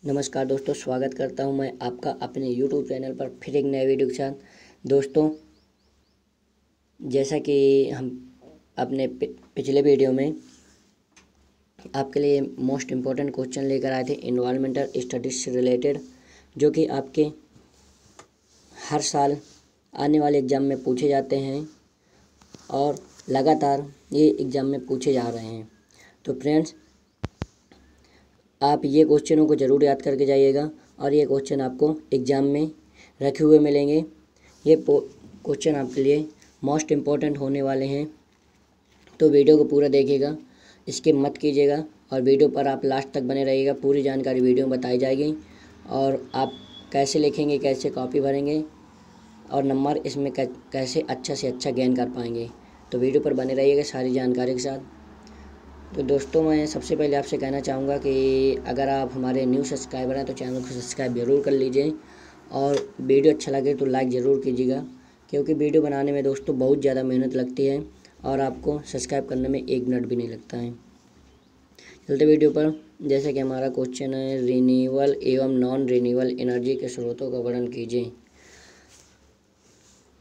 नमस्कार दोस्तों, स्वागत करता हूं मैं आपका अपने YouTube चैनल पर फिर एक नए वीडियो के साथ। दोस्तों, जैसा कि हम अपने पिछले वीडियो में आपके लिए मोस्ट इम्पोर्टेंट क्वेश्चन लेकर आए थे इन्वायरमेंटल स्टडीज से रिलेटेड, जो कि आपके हर साल आने वाले एग्ज़ाम में पूछे जाते हैं और लगातार ये एग्ज़ाम में पूछे जा रहे हैं। तो फ्रेंड्स, आप ये क्वेश्चनों को ज़रूर याद करके जाइएगा और ये क्वेश्चन आपको एग्ज़ाम में रखे हुए मिलेंगे। ये क्वेश्चन आपके लिए मोस्ट इम्पॉर्टेंट होने वाले हैं, तो वीडियो को पूरा देखिएगा, स्किप मत कीजिएगा और वीडियो पर आप लास्ट तक बने रहिएगा। पूरी जानकारी वीडियो में बताई जाएगी और आप कैसे लिखेंगे, कैसे कॉपी भरेंगे और नंबर इसमें कैसे अच्छा से अच्छा गेन कर पाएंगे। तो वीडियो पर बने रहिएगा सारी जानकारी के साथ। तो दोस्तों, मैं सबसे पहले आपसे कहना चाहूँगा कि अगर आप हमारे न्यू सब्सक्राइबर हैं तो चैनल को सब्सक्राइब ज़रूर कर लीजिए और वीडियो अच्छा लगे तो लाइक ज़रूर कीजिएगा, क्योंकि वीडियो बनाने में दोस्तों बहुत ज़्यादा मेहनत लगती है और आपको सब्सक्राइब करने में 1 मिनट भी नहीं लगता है। चलते वीडियो पर। जैसे कि हमारा क्वेश्चन है, रिन्यूएबल एवं नॉन रिन्यूएबल एनर्जी के स्रोतों का वर्णन कीजिए।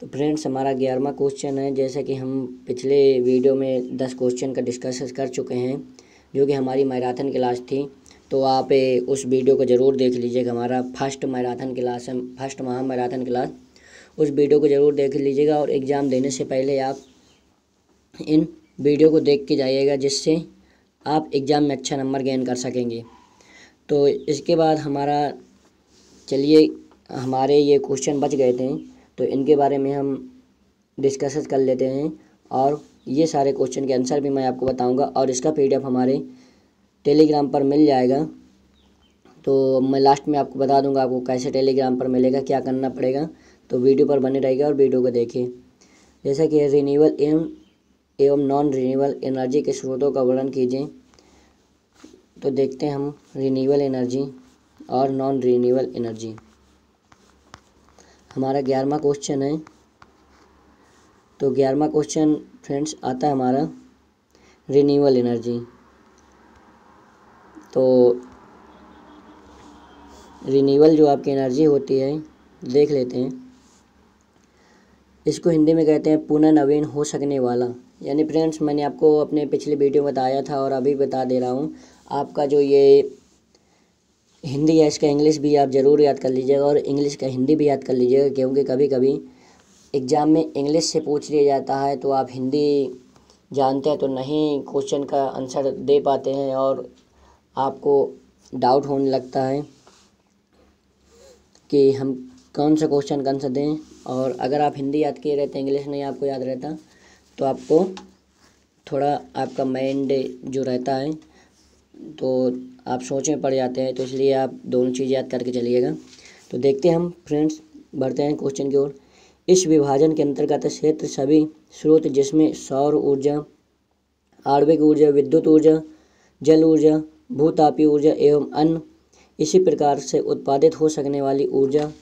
तो फ्रेंड्स, हमारा 11वां क्वेश्चन है। जैसे कि हम पिछले वीडियो में 10 क्वेश्चन का डिस्कस कर चुके हैं, जो कि हमारी मैराथन क्लास थी, तो आप उस वीडियो को ज़रूर देख लीजिएगा। हमारा फर्स्ट मैराथन क्लास है, फर्स्ट महा मैराथन क्लास, उस वीडियो को ज़रूर देख लीजिएगा और एग्ज़ाम देने से पहले आप इन वीडियो को देख के जाइएगा, जिससे आप एग्ज़ाम में अच्छा नंबर गेन कर सकेंगे। तो इसके बाद हमारे ये क्वेश्चन बच गए थे, तो इनके बारे में हम डिस्कस कर लेते हैं और ये सारे क्वेश्चन के आंसर भी मैं आपको बताऊंगा और इसका PDF हमारे टेलीग्राम पर मिल जाएगा। तो मैं लास्ट में आपको बता दूंगा आपको कैसे टेलीग्राम पर मिलेगा, क्या करना पड़ेगा। तो वीडियो पर बने रहेगा और वीडियो को देखिए। जैसा कि रिन्यूएबल एवं नॉन रिन्यूएबल एनर्जी के स्रोतों का वर्णन कीजिए। तो देखते हैं हम रिन्यूएबल एनर्जी और नॉन रिन्यूएबल एनर्जी। हमारा 11वां क्वेश्चन है। तो 11वां क्वेश्चन फ्रेंड्स आता है हमारा रिन्यूएबल एनर्जी। तो रिन्यूएबल जो आपकी एनर्जी होती है, देख लेते हैं। इसको हिंदी में कहते हैं पुनर्नवीन हो सकने वाला। यानी फ्रेंड्स, मैंने आपको अपने पिछले वीडियो में बताया था और अभी बता दे रहा हूँ। आपका जो ये हिंदी है, इसका इंग्लिश भी आप ज़रूर याद कर लीजिएगा और इंग्लिश का हिंदी भी याद कर लीजिएगा, क्योंकि कभी कभी एग्ज़ाम में इंग्लिश से पूछ लिया जाता है तो आप हिंदी जानते हैं तो नहीं क्वेश्चन का आंसर दे पाते हैं और आपको डाउट होने लगता है कि हम कौन सा क्वेश्चन का आंसर दें। और अगर आप हिंदी याद किए रहते, इंग्लिश नहीं आपको याद रहता, तो आपको थोड़ा आपका माइंड जो रहता है तो आप सोच में पड़ जाते हैं। तो इसलिए आप दोनों चीज़ याद करके चलिएगा। तो देखते हैं हम फ्रेंड्स, बढ़ते हैं क्वेश्चन की ओर। इस विभाजन के अंतर्गत क्षेत्र सभी स्रोत, जिसमें सौर ऊर्जा, आणविक ऊर्जा, विद्युत ऊर्जा, जल ऊर्जा, भूतापीय ऊर्जा एवं अन्य इसी प्रकार से उत्पादित हो सकने वाली ऊर्जा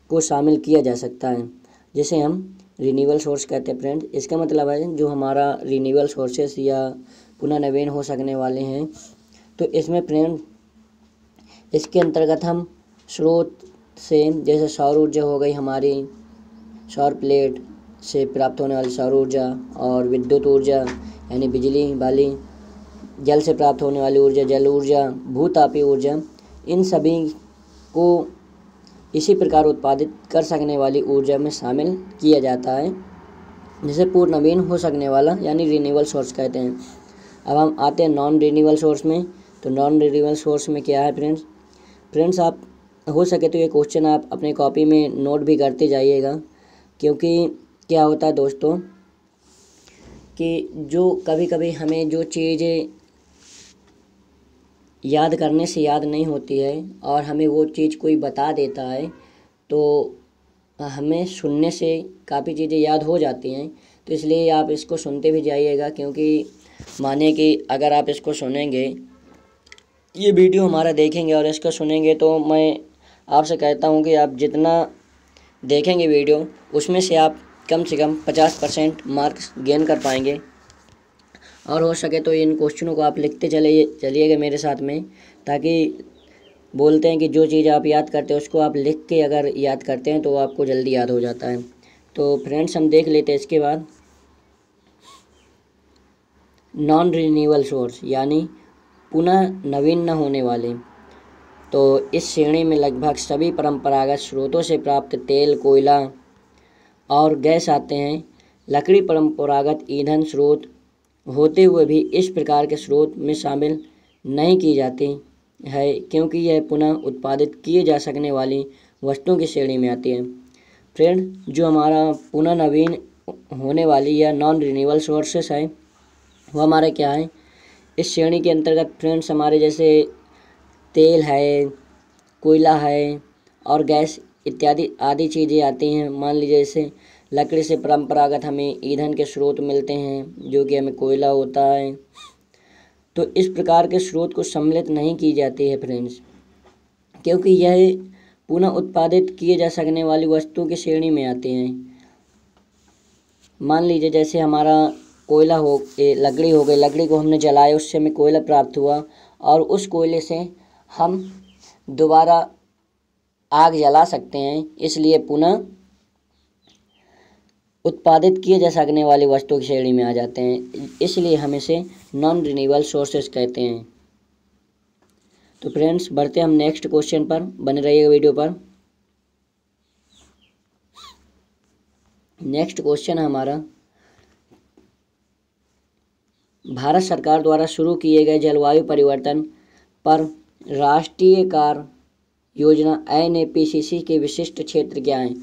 को शामिल किया जा सकता है, जिसे हम रिन्यूएबल सोर्स कहते हैं। फ्रेंड्स, इसका मतलब है जो हमारा रिन्यूएबल सोर्सेस या पुनर्नवीन हो सकने वाले हैं, तो इसमें फ्रेंड इसके अंतर्गत हम स्रोत से, जैसे सौर ऊर्जा हो गई हमारी, सौर प्लेट से प्राप्त होने वाली सौर ऊर्जा, और विद्युत ऊर्जा यानी बिजली वाली, जल से प्राप्त होने वाली ऊर्जा जल ऊर्जा, भूतापीय ऊर्जा, इन सभी को इसी प्रकार उत्पादित कर सकने वाली ऊर्जा में शामिल किया जाता है, जिसे पुनर्नवीन हो सकने वाला यानी रिन्यूएबल सोर्स कहते हैं। अब हम आते हैं नॉन रिन्यूएबल सोर्स में। तो नॉन रिन्यूएबल सोर्स में क्या है फ्रेंड्स, आप हो सके तो ये क्वेश्चन आप अपने कॉपी में नोट भी करते जाइएगा, क्योंकि क्या होता है दोस्तों कि जो कभी कभी हमें जो चीज़ें याद करने से याद नहीं होती है और हमें वो चीज़ कोई बता देता है, तो हमें सुनने से काफ़ी चीज़ें याद हो जाती हैं। तो इसलिए आप इसको सुनते भी जाइएगा, क्योंकि माने कि अगर आप इसको सुनेंगे, ये वीडियो हमारा देखेंगे और इसको सुनेंगे, तो मैं आपसे कहता हूँ कि आप जितना देखेंगे वीडियो, उसमें से आप कम से कम 50% मार्क्स गेन कर पाएंगे। और हो सके तो इन क्वेश्चनों को आप लिखते चलिएगा मेरे साथ में, ताकि बोलते हैं कि जो चीज़ आप याद करते हैं उसको आप लिख के अगर याद करते हैं तो आपको जल्दी याद हो जाता है। तो फ्रेंड्स हम देख लेते हैं इसके बाद नॉन रिन्यूएबल सोर्स यानी पुनः नवीन न होने वाले। तो इस श्रेणी में लगभग सभी परंपरागत स्रोतों से प्राप्त तेल, कोयला और गैस आते हैं। लकड़ी परंपरागत ईंधन स्रोत होते हुए भी इस प्रकार के स्रोत में शामिल नहीं की जाती है क्योंकि यह पुनः उत्पादित किए जा सकने वाली वस्तुओं की श्रेणी में आती है। फ्रेंड, जो हमारा पुनः नवीन होने वाली या नॉन रिन्यूएबल सोर्सेस है वो हमारे क्या है इस श्रेणी के अंतर्गत फ्रेंड्स हमारे जैसे तेल है, कोयला है और गैस इत्यादि आदि चीज़ें आती हैं। मान लीजिए जैसे लकड़ी से परंपरागत हमें ईंधन के स्रोत मिलते हैं जो कि हमें कोयला होता है। तो इस प्रकार के स्रोत को सम्मिलित नहीं की जाती है फ्रेंड्स, क्योंकि यह पुनः उत्पादित किए जा सकने वाली वस्तुओं की श्रेणी में आते हैं। मान लीजिए जैसे हमारा कोयला लकड़ी हो गई, लकड़ी को हमने जलाया, उससे हमें कोयला प्राप्त हुआ और उस कोयले से हम दोबारा आग जला सकते हैं, इसलिए पुनः उत्पादित किए जा सकने वाली वस्तुओं की श्रेणी में आ जाते हैं, इसलिए हम इसे नॉन रिन्यूएबल सोर्सेस कहते हैं। तो फ्रेंड्स बढ़ते हम नेक्स्ट क्वेश्चन पर, बने रहिएगा वीडियो पर। नेक्स्ट क्वेश्चन है हमारा भारत सरकार द्वारा शुरू किए गए जलवायु परिवर्तन पर राष्ट्रीय कार्य योजना NAPCC के विशिष्ट क्षेत्र क्या हैं।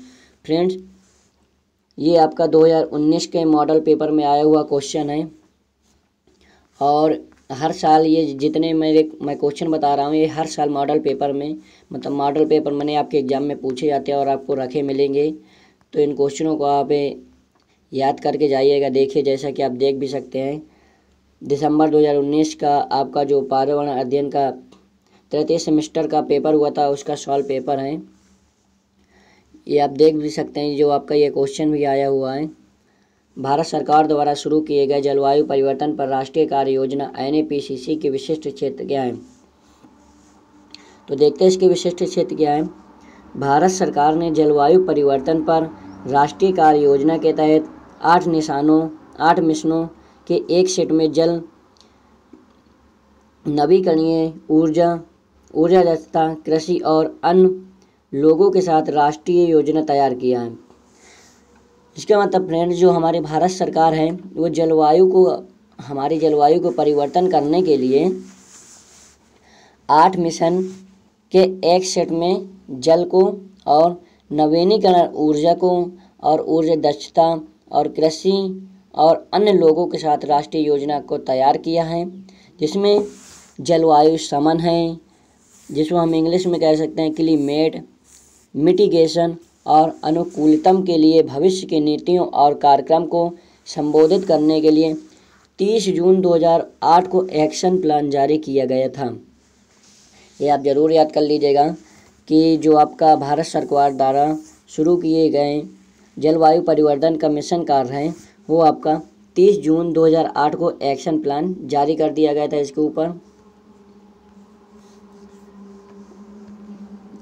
फ्रेंड्स, ये आपका 2019 के मॉडल पेपर में आया हुआ क्वेश्चन है और हर साल ये जितने मैं क्वेश्चन बता रहा हूँ ये हर साल मॉडल पेपर में मतलब मॉडल पेपर मैंने आपके एग्ज़ाम में पूछे जाते हैं और आपको रखे मिलेंगे। तो इन क्वेश्चनों को आप याद करके जाइएगा। देखिए जैसा कि आप देख भी सकते हैं दिसंबर 2019 का आपका जो पर्यावरण अध्ययन का तृतीय सेमेस्टर का पेपर हुआ था उसका सॉल्व पेपर है। ये आप देख भी सकते हैं जो आपका ये क्वेश्चन भी आया हुआ है। भारत सरकार द्वारा शुरू किए गए जलवायु परिवर्तन पर राष्ट्रीय कार्य योजना NAPCC के विशिष्ट क्षेत्र क्या है। तो देखते हैं इसके विशिष्ट क्षेत्र क्या है। भारत सरकार ने जलवायु परिवर्तन पर राष्ट्रीय कार्य योजना के तहत 8 मिशनों के एक सेट में जल, नवीकरणीय ऊर्जा दक्षता, कृषि और अन्य लोगों के साथ राष्ट्रीय योजना तैयार किया है। इसका मतलब फ्रेंड्स जो हमारी भारत सरकार है वो हमारी जलवायु को परिवर्तन करने के लिए 8 मिशन के एक सेट में जल को और नवीनीकरण ऊर्जा को और ऊर्जा दक्षता और कृषि और अन्य लोगों के साथ राष्ट्रीय योजना को तैयार किया है, जिसमें जलवायु शमन है, जिसको हम इंग्लिश में कह सकते हैं क्लाइमेट मिटिगेशन और अनुकूलतम के लिए भविष्य की नीतियों और कार्यक्रम को संबोधित करने के लिए 30 जून 2008 को एक्शन प्लान जारी किया गया था। ये आप ज़रूर याद कर लीजिएगा कि जो आपका भारत सरकार द्वारा शुरू किए गए जलवायु परिवर्तन का मिशन कार्य है वो आपका 30 जून 2008 को एक्शन प्लान जारी कर दिया गया था इसके ऊपर।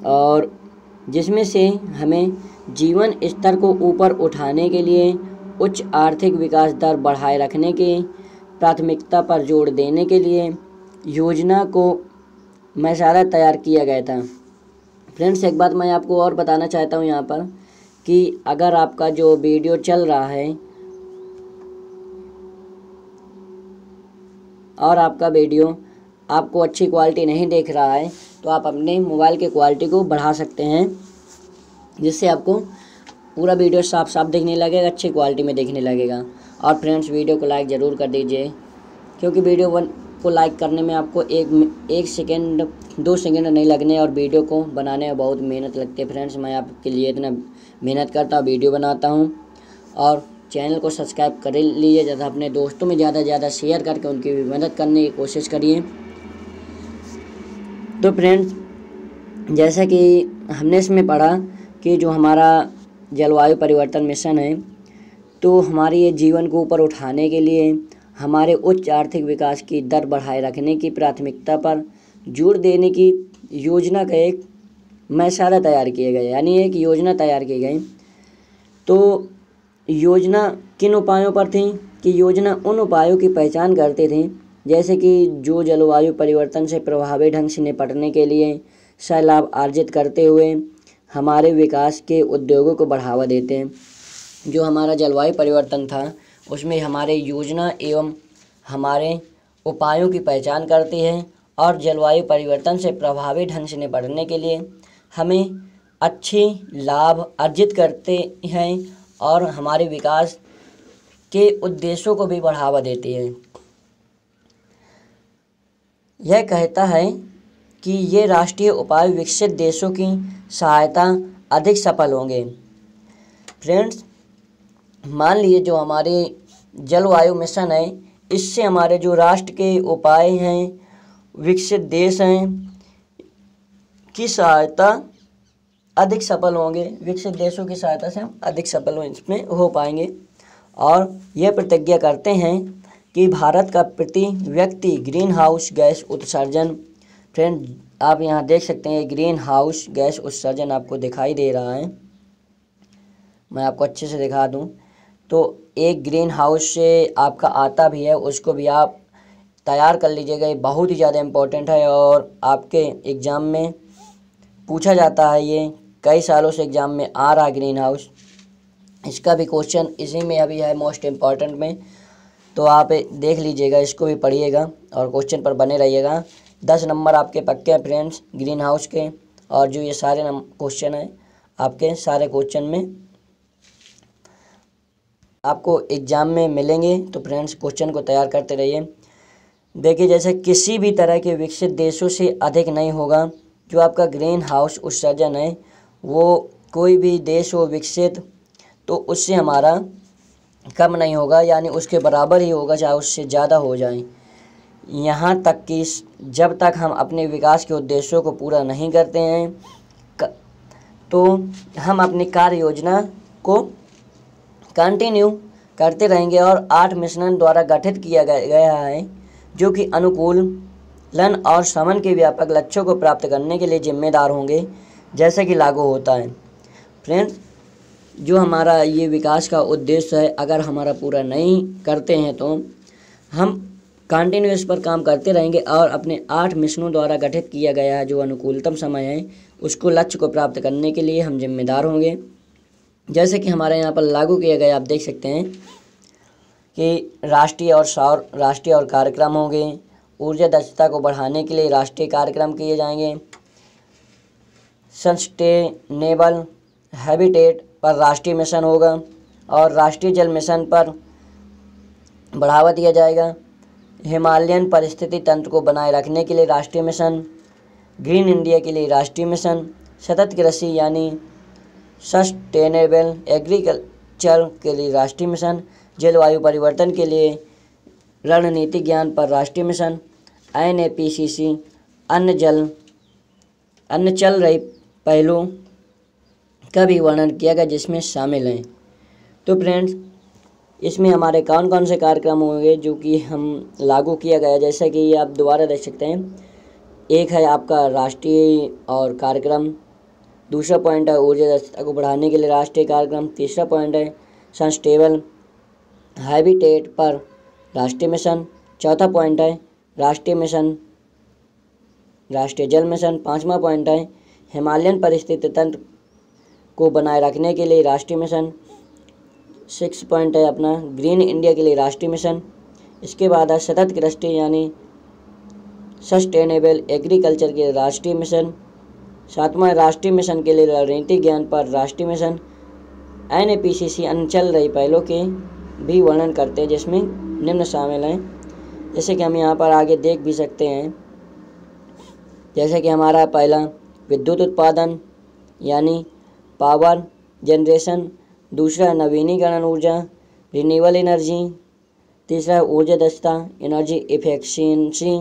और जिसमें से हमें जीवन स्तर को ऊपर उठाने के लिए उच्च आर्थिक विकास दर बढ़ाए रखने के प्राथमिकता पर जोर देने के लिए योजना को मसौदा तैयार किया गया था। फ्रेंड्स, एक बात मैं आपको और बताना चाहता हूँ यहाँ पर कि अगर आपका जो वीडियो चल रहा है और आपका वीडियो आपको अच्छी क्वालिटी नहीं देख रहा है तो आप अपने मोबाइल की क्वालिटी को बढ़ा सकते हैं, जिससे आपको पूरा वीडियो साफ साफ देखने लगेगा, अच्छी क्वालिटी में देखने लगेगा। और फ्रेंड्स, वीडियो को लाइक ज़रूर कर दीजिए, क्योंकि वीडियो को लाइक करने में आपको एक सेकेंड 2 सेकेंड नहीं लगने और वीडियो को बनाने में बहुत मेहनत लगती है। फ्रेंड्स, मैं आपके लिए इतना मेहनत करता हूँ, वीडियो बनाता हूँ। और चैनल को सब्सक्राइब कर लीजिए, ज़्यादा अपने दोस्तों में ज़्यादा से ज़्यादा शेयर करके उनकी भी मदद करने की कोशिश करिए। तो फ्रेंड्स, जैसा कि हमने इसमें पढ़ा कि जो हमारा जलवायु परिवर्तन मिशन है तो हमारे ये जीवन को ऊपर उठाने के लिए हमारे उच्च आर्थिक विकास की दर बढ़ाए रखने की प्राथमिकता पर जोर देने की योजना का एक मसौदा तैयार किए गए, यानी एक योजना तैयार की गई। तो योजना किन उपायों पर थी कि योजना उन उपायों की पहचान करते थे जैसे कि जो जलवायु परिवर्तन से प्रभावी ढंग से निपटने के लिए सह लाभ अर्जित करते हुए हमारे विकास के उद्योगों को बढ़ावा देते हैं। जो हमारा जलवायु परिवर्तन था उसमें हमारे योजना एवं हमारे उपायों की पहचान करती है और जलवायु परिवर्तन से प्रभावी ढंग से निपटने के लिए हमें अच्छे लाभ अर्जित करते हैं और हमारे विकास के उद्देश्यों को भी बढ़ावा देती है। यह कहता है कि ये राष्ट्रीय उपाय विकसित देशों की सहायता अधिक सफल होंगे। फ्रेंड्स, मान लीजिए जो हमारे जलवायु मिशन है, इससे हमारे जो राष्ट्र के उपाय हैं, विकसित देश हैं की सहायता अधिक सफल होंगे। विकसित देशों की सहायता से हम अधिक सफल इसमें हो पाएंगे और यह प्रतिज्ञा करते हैं कि भारत का प्रति व्यक्ति ग्रीन हाउस गैस उत्सर्जन, फ्रेंड आप यहाँ देख सकते हैं ग्रीन हाउस गैस उत्सर्जन आपको दिखाई दे रहा है, मैं आपको अच्छे से दिखा दूँ तो एक ग्रीन हाउस से आपका आता भी है, उसको भी आप तैयार कर लीजिएगा। ये बहुत ही ज़्यादा इम्पोर्टेंट है और आपके एग्ज़ाम में पूछा जाता है, ये कई सालों से एग्ज़ाम में आ रहा है ग्रीन हाउस। इसका भी क्वेश्चन इसी में अभी है मोस्ट इम्पॉर्टेंट में, तो आप देख लीजिएगा, इसको भी पढ़िएगा और क्वेश्चन पर बने रहिएगा। 10 नंबर आपके पक्के हैं फ्रेंड्स ग्रीन हाउस के, और जो ये सारे क्वेश्चन हैं आपके सारे क्वेश्चन में आपको एग्ज़ाम में मिलेंगे। तो फ्रेंड्स कोश्चन को तैयार करते रहिए। देखिए जैसे किसी भी तरह के विकसित देशों से अधिक नहीं होगा जो आपका ग्रीन हाउस उत्सर्जन है, वो कोई भी देश हो विकसित तो उससे हमारा कम नहीं होगा, यानी उसके बराबर ही होगा, चाहे उससे ज़्यादा हो जाए। यहाँ तक कि जब तक हम अपने विकास के उद्देश्यों को पूरा नहीं करते हैं तो हम अपनी कार्य योजना को कंटिन्यू करते रहेंगे। और 8 मिशन द्वारा गठित किया गया है जो कि अनुकूलन और शमन के व्यापक लक्ष्यों को प्राप्त करने के लिए जिम्मेदार होंगे, जैसे कि लागू होता है। फ्रेंड्स, जो हमारा ये विकास का उद्देश्य है अगर हमारा पूरा नहीं करते हैं तो हम कंटिन्यू इस पर काम करते रहेंगे और अपने 8 मिशनों द्वारा गठित किया गया है जो अनुकूलतम समय है उसको लक्ष्य को प्राप्त करने के लिए हम जिम्मेदार होंगे। जैसे कि हमारे यहाँ पर लागू किया गया, आप देख सकते हैं कि राष्ट्रीय और कार्यक्रम होंगे। ऊर्जा दक्षता को बढ़ाने के लिए राष्ट्रीय कार्यक्रम किए जाएंगे। सस्टेनेबल हैबिटेट पर राष्ट्रीय मिशन होगा और राष्ट्रीय जल मिशन पर बढ़ावा दिया जाएगा। हिमालयन परिस्थिति तंत्र को बनाए रखने के लिए राष्ट्रीय मिशन, ग्रीन इंडिया के लिए राष्ट्रीय मिशन, सतत कृषि यानी सस्टेनेबल एग्रीकल्चर के लिए राष्ट्रीय मिशन, जलवायु परिवर्तन के लिए रणनीतिक ज्ञान पर राष्ट्रीय मिशन, NAPCC अन्य चल रही पहलुओं का भी वर्णन किया गया जिसमें शामिल हैं। तो फ्रेंड्स, इसमें हमारे कौन कौन से कार्यक्रम होंगे जो कि हम लागू किया गया, जैसा कि आप दोबारा देख सकते हैं। एक है आपका राष्ट्रीय और कार्यक्रम, दूसरा पॉइंट है ऊर्जा दक्षता को बढ़ाने के लिए राष्ट्रीय कार्यक्रम, तीसरा पॉइंट है सस्टेनेबल हैबिटेट पर राष्ट्रीय मिशन, चौथा पॉइंट है राष्ट्रीय मिशन राष्ट्रीय जल मिशन, पाँचवा पॉइंट है हिमालयन परिस्थिति तंत्र को बनाए रखने के लिए राष्ट्रीय मिशन, 6 पॉइंट है अपना ग्रीन इंडिया के लिए राष्ट्रीय मिशन। इसके बाद है सतत कृषि यानी सस्टेनेबल एग्रीकल्चर के लिए राष्ट्रीय मिशन, 7वां राष्ट्रीय मिशन के लिए रणनीतिक ज्ञान पर राष्ट्रीय मिशन। NAPCC अन्य चल रही पहलों के भी वर्णन करते हैं जिसमें निम्न शामिल हैं, जैसे कि हम यहाँ पर आगे देख भी सकते हैं। जैसे कि हमारा पहला विद्युत उत्पादन यानी पावर जनरेशन, दूसरा नवीनीकरण ऊर्जा रिन्यूएबल एनर्जी, तीसरा ऊर्जा दक्षता एनर्जी एफिशिएंसी।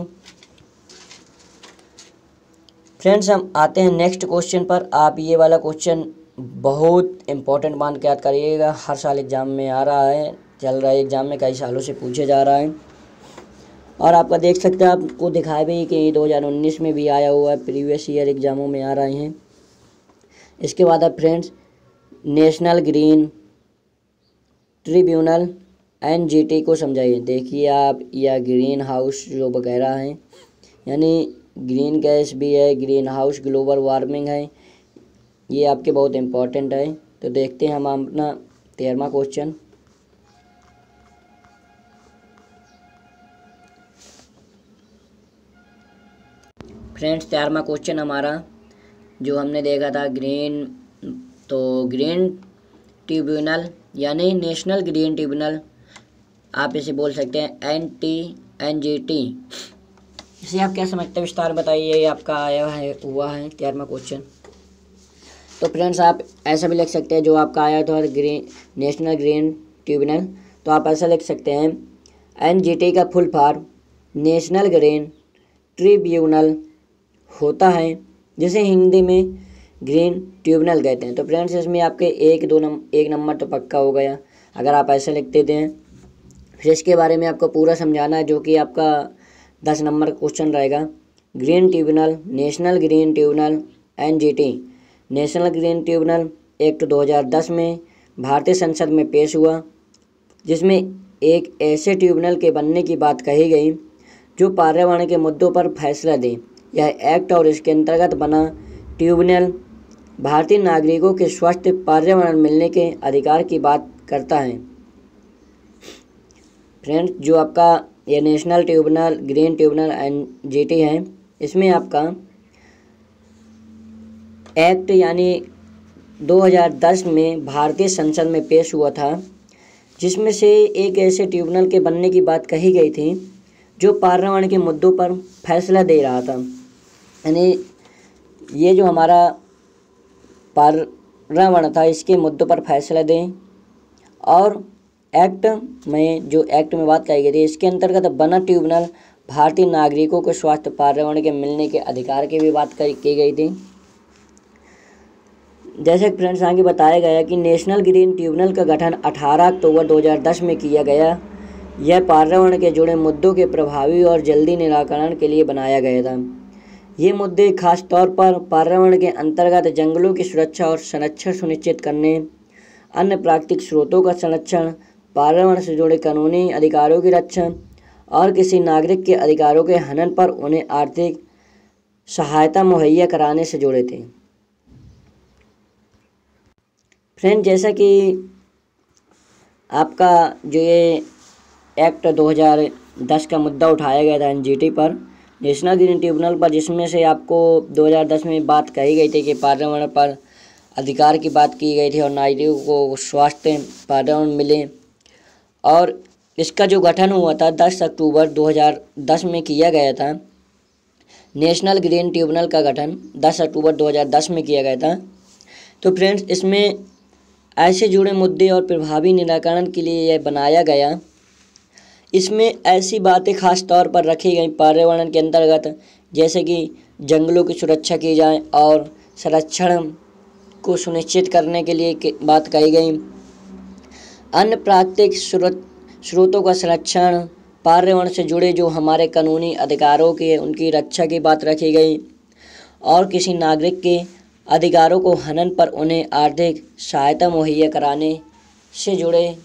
फ्रेंड्स, हम आते हैं नेक्स्ट क्वेश्चन पर। आप ये वाला क्वेश्चन बहुत इम्पोर्टेंट मान के याद करिएगा, हर साल एग्ज़ाम में आ रहा है, चल रहा है एग्ज़ाम में, कई सालों से पूछे जा रहा है। और आपका देख सकते हैं, आपको दिखाया भी कि 2019 में भी आया हुआ है, प्रीवियस ईयर एग्ज़ामों में आ रहे हैं। इसके बाद अब friends national green tribunal NGT को समझाइए। देखिए आप, या ग्रीन हाउस जो वगैरह हैं, यानी ग्रीन गैस भी है, ग्रीन हाउस ग्लोबल वार्मिंग है, ये आपके बहुत इम्पोर्टेंट है। तो देखते हैं हम अपना 13वां क्वेश्चन। फ्रेंड्स 13वां क्वेश्चन हमारा जो हमने देखा था ग्रीन ट्रिब्यूनल यानी नेशनल ग्रीन ट्रिब्यूनल, आप इसे बोल सकते हैं NGT। इसे आप क्या समझते हैं, विस्तार बताइए। ये आपका आया हुआ है 13वां क्वेश्चन। तो फ्रेंड्स आप ऐसा भी लिख सकते हैं, जो आपका आया था नेशनल ग्रीन ट्रिब्यूनल, तो आप ऐसा लिख सकते हैं NGT का full form national green tribunal होता है, जिसे हिंदी में ग्रीन ट्रिब्यूनल कहते हैं। तो फ्रेंड्स इसमें आपके एक नंबर तो पक्का हो गया अगर आप ऐसे लिख देते हैं। फिर इसके बारे में आपको पूरा समझाना है, जो कि आपका 10 नंबर क्वेश्चन रहेगा। Green tribunal, national green tribunal NGT। National green tribunal act 2010 में भारतीय संसद में पेश हुआ, जिसमें एक ऐसे ट्रिब्यूनल के बनने की बात कही गई जो पर्यावरण के मुद्दों पर फैसला दे। यह एक्ट और इसके अंतर्गत बना ट्रिब्यूनल भारतीय नागरिकों के स्वस्थ पर्यावरण मिलने के अधिकार की बात करता है। फ्रेंड्स जो आपका ये national tribunal green tribunal NGT है, इसमें आपका एक्ट यानी 2010 में भारतीय संसद में पेश हुआ था, जिसमें से एक ऐसे ट्रिब्यूनल के बनने की बात कही गई थी जो पर्यावरण के मुद्दों पर फैसला दे रहा था। यानी ये जो हमारा पर्यावरण था, इसके मुद्दों पर फैसला दें। और एक्ट में बात कही गई थी, इसके अंतर्गत बना ट्रिब्यूनल भारतीय नागरिकों को स्वास्थ्य पर्यावरण के मिलने के अधिकार की भी बात की गई थी। जैसे फ्रेंड्स आगे बताया गया कि नेशनल ग्रीन ट्रिब्यूनल का गठन 18 अक्टूबर 2010 में किया गया। यह पर्यावरण के जुड़े मुद्दों के प्रभावी और जल्दी निराकरण के लिए बनाया गया था। ये मुद्दे खास तौर पर पर्यावरण के अंतर्गत जंगलों की सुरक्षा और संरक्षण सुनिश्चित करने, अन्य प्राकृतिक स्रोतों का संरक्षण, पर्यावरण से जुड़े कानूनी अधिकारों की रक्षा और किसी नागरिक के अधिकारों के हनन पर उन्हें आर्थिक सहायता मुहैया कराने से जुड़े थे। फ्रेंड जैसा कि आपका जो ये एक्ट 2010 का मुद्दा उठाया गया था NGT पर, नेशनल ग्रीन ट्रिब्यूनल पर, जिसमें से आपको 2010 में बात कही गई थी कि पर्यावरण पर अधिकार की बात की गई थी और नागरिकों को स्वास्थ्य पर्यावरण मिले। और इसका जो गठन हुआ था 10 अक्टूबर 2010 में किया गया था। नेशनल ग्रीन ट्रिब्यूनल का गठन 10 अक्टूबर 2010 में किया गया था। तो फ्रेंड्स इसमें ऐसे जुड़े मुद्दे और प्रभावी निराकरण के लिए यह बनाया गया। इसमें ऐसी बातें खास तौर पर रखी गई पर्यावरण के अंतर्गत, जैसे कि जंगलों की सुरक्षा की जाए और संरक्षण को सुनिश्चित करने के लिए बात कही गई। अन्य प्राकृतिक स्रोतों का संरक्षण, पर्यावरण से जुड़े जो हमारे कानूनी अधिकारों के उनकी रक्षा की बात रखी गई और किसी नागरिक के अधिकारों को हनन पर उन्हें आर्थिक सहायता मुहैया कराने से जुड़े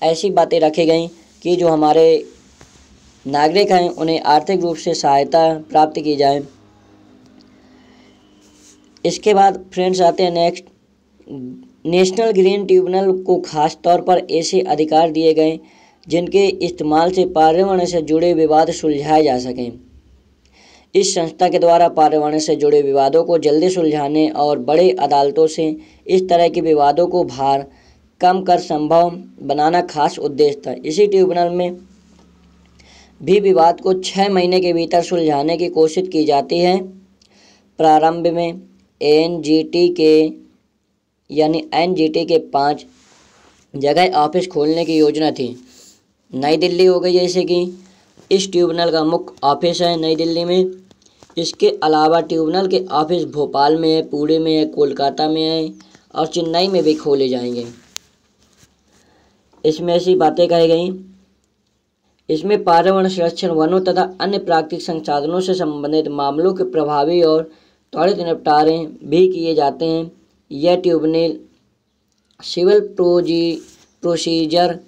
ऐसी बातें रखी गई कि जो हमारे नागरिक हैं उन्हें आर्थिक रूप से सहायता प्राप्त की जाए। इसके बाद फ्रेंड्स आते हैं नेक्स्ट। नेशनल ग्रीन ट्रिब्यूनल को खास तौर पर ऐसे अधिकार दिए गए जिनके इस्तेमाल से पर्यावरण से जुड़े विवाद सुलझाए जा सकें। इस संस्था के द्वारा पर्यावरण से जुड़े विवादों को जल्दी सुलझाने और बड़े अदालतों से इस तरह के विवादों को भार कम कर संभव बनाना खास उद्देश्य था। इसी ट्रिब्यूनल में भी विवाद को 6 महीने के भीतर सुलझाने की कोशिश की जाती है। प्रारंभ में NGT के 5 जगह ऑफिस खोलने की योजना थी। नई दिल्ली हो गई, जैसे कि इस ट्रिब्यूनल का मुख्य ऑफिस है नई दिल्ली में। इसके अलावा ट्रिब्यूनल के ऑफिस भोपाल में है, पुणे में है, कोलकाता में है और चेन्नई में भी खोले जाएंगे। इसमें ऐसी बातें कही गई इसमें पर्यावरण संरक्षण, वनों तथा अन्य प्राकृतिक संसाधनों से संबंधित मामलों के प्रभावी और त्वरित निपटारे भी किए जाते हैं। यह ट्रिब्यूनल सिविल प्रोसीजर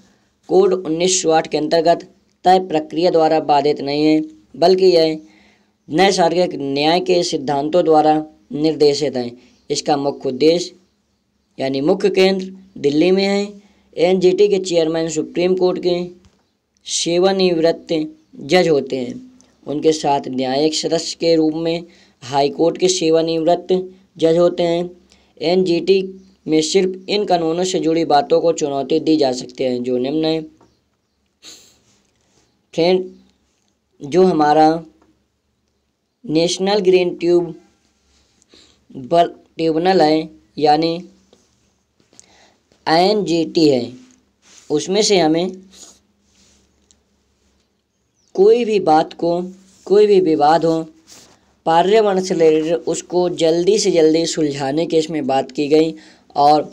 कोड 1908 के अंतर्गत तय प्रक्रिया द्वारा बाधित नहीं है, बल्कि यह नैसर्गिक न्याय के सिद्धांतों द्वारा निर्देशित है। इसका मुख्य उद्देश्य यानी मुख्य केंद्र दिल्ली में है। एनजीटी के चेयरमैन सुप्रीम कोर्ट के सेवानिवृत्त जज होते हैं। उनके साथ न्यायिक सदस्य के रूप में हाई कोर्ट के सेवानिवृत्त जज होते हैं। एनजीटी में सिर्फ इन कानूनों से जुड़ी बातों को चुनौती दी जा सकती है जो निम्न है। फ्रेंड, जो हमारा नेशनल ग्रीन ट्रिब्यूनल है यानी एनजीटी है, उसमें से हमें कोई भी बात को, कोई भी विवाद हो पर्यावरण से रिलेटेड, उसको जल्दी से जल्दी सुलझाने की इसमें बात की गई और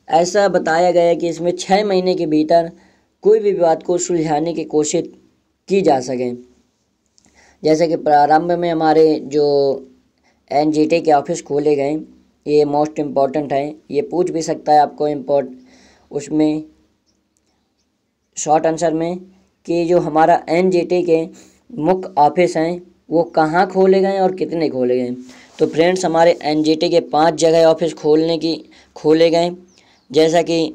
ऐसा बताया गया कि इसमें 6 महीने के भीतर कोई भी विवाद को सुलझाने की कोशिश की जा सके। जैसे कि प्रारंभ में हमारे जो एनजीटी के ऑफिस खोले गए, ये मोस्ट इम्पॉर्टेंट है, ये पूछ भी सकता है आपको उसमें शॉर्ट आंसर में कि जो हमारा एनजीटी के मुख्य ऑफिस हैं वो कहाँ खोले गए और कितने खोले गए। तो फ्रेंड्स, हमारे एनजीटी के 5 जगह ऑफिस खोले गए, जैसा कि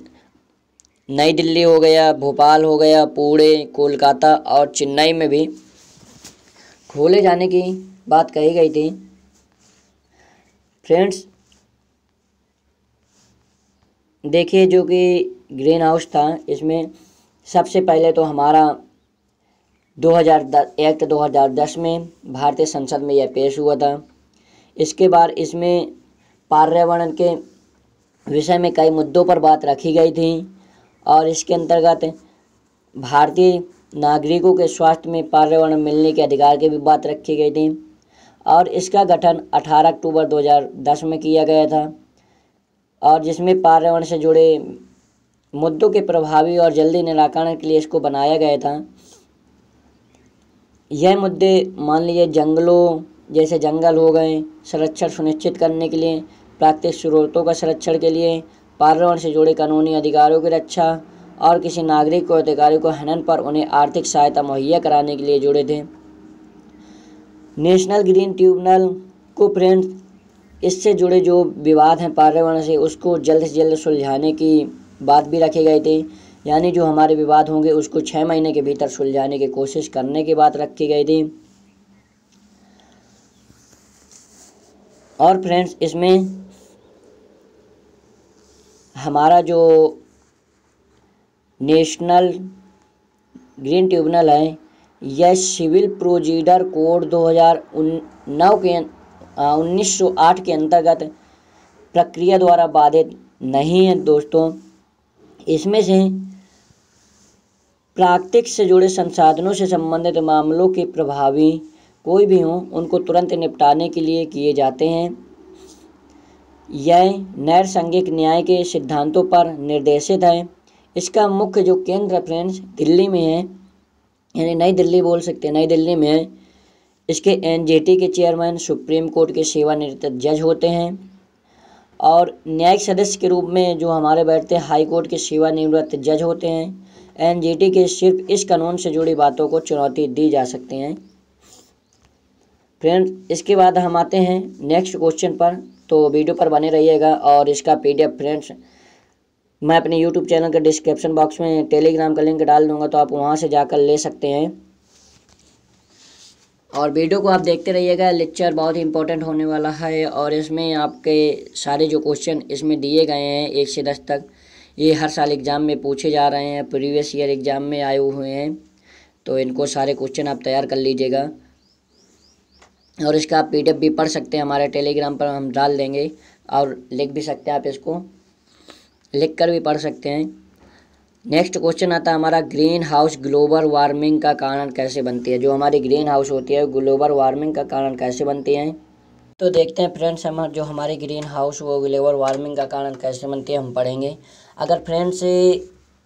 नई दिल्ली हो गया, भोपाल हो गया, पुणे, कोलकाता और चेन्नई में भी खोले जाने की बात कही गई थी। फ्रेंड्स, देखिए जो कि ग्रीन हाउस था, इसमें सबसे पहले तो हमारा 2010 में भारतीय संसद में यह पेश हुआ था। इसके बाद इसमें पर्यावरण के विषय में कई मुद्दों पर बात रखी गई थी और इसके अंतर्गत भारतीय नागरिकों के स्वास्थ्य में पर्यावरण मिलने के अधिकार की भी बात रखी गई थी और इसका गठन 18 अक्टूबर 2010 में किया गया था और जिसमें पर्यावरण से जुड़े मुद्दों के प्रभावी और जल्दी निराकरण के लिए इसको बनाया गया था। यह मुद्दे मान लीजिए जंगलों, जैसे जंगल हो गए, संरक्षण सुनिश्चित करने के लिए, प्राकृतिक स्रोतों का संरक्षण के लिए, पर्यावरण से जुड़े कानूनी अधिकारों की रक्षा और किसी नागरिक को अधिकारी को हनन पर उन्हें आर्थिक सहायता मुहैया कराने के लिए जुड़े थे। नेशनल ग्रीन ट्रिब्यूनल को फ्रेंड्स, इससे जुड़े जो विवाद हैं पर्यावरण से, उसको जल्द से जल्द सुलझाने की बात भी रखी गई थी, यानी जो हमारे विवाद होंगे उसको 6 महीने के भीतर सुलझाने की कोशिश करने की बात रखी गई थी। और फ्रेंड्स, इसमें हमारा जो नेशनल ग्रीन ट्रिब्यूनल है, यह सिविल प्रोसीजर कोड 1908 के अंतर्गत प्रक्रिया द्वारा बाधित नहीं है। दोस्तों, इसमें से प्राकृतिक से जुड़े संसाधनों से संबंधित मामलों के प्रभावी कोई भी हों, उनको तुरंत निपटाने के लिए किए जाते हैं। यह नैसर्गिक न्याय के सिद्धांतों पर निर्देशित है। इसका मुख्य जो केंद्र फ्रेंड्स दिल्ली में है, यानी नई दिल्ली बोल सकते हैं, नई दिल्ली में है। इसके एनजीटी के चेयरमैन सुप्रीम कोर्ट के सेवानिवृत्त जज होते हैं और न्यायिक सदस्य के रूप में जो हमारे बैठते हैं हाई कोर्ट के सेवानिवृत्त जज होते हैं। एनजीटी के सिर्फ इस कानून से जुड़ी बातों को चुनौती दी जा सकती हैं। फ्रेंड्स, इसके बाद हम आते हैं नेक्स्ट क्वेश्चन पर, तो वीडियो पर बने रहिएगा और इसका पीडीएफ फ्रेंड्स मैं अपने यूट्यूब चैनल के डिस्क्रिप्शन बॉक्स में टेलीग्राम का लिंक डाल दूंगा, तो आप वहां से जाकर ले सकते हैं और वीडियो को आप देखते रहिएगा। लेक्चर बहुत ही इंपॉर्टेंट होने वाला है और इसमें आपके सारे जो क्वेश्चन इसमें दिए गए हैं 1 से 10 तक, ये हर साल एग्ज़ाम में पूछे जा रहे हैं, प्रीवियस ईयर एग्ज़ाम में आए हुए हैं, तो इनको सारे क्वेश्चन आप तैयार कर लीजिएगा और इसका आप पीडीएफ भी पढ़ सकते हैं, हमारे टेलीग्राम पर हम डाल देंगे और लिख भी सकते हैं, आप इसको लिख कर भी पढ़ सकते हैं। नेक्स्ट क्वेश्चन आता है हमारा, ग्रीन हाउस ग्लोबल वार्मिंग का कारण कैसे बनती है। जो हमारी ग्रीन हाउस होती है ग्लोबल वार्मिंग का कारण कैसे बनती है, तो देखते हैं फ्रेंड्स जो हमारी ग्रीन हाउस वो ग्लोबल वार्मिंग का कारण कैसे बनती है हम पढ़ेंगे। अगर फ्रेंड्स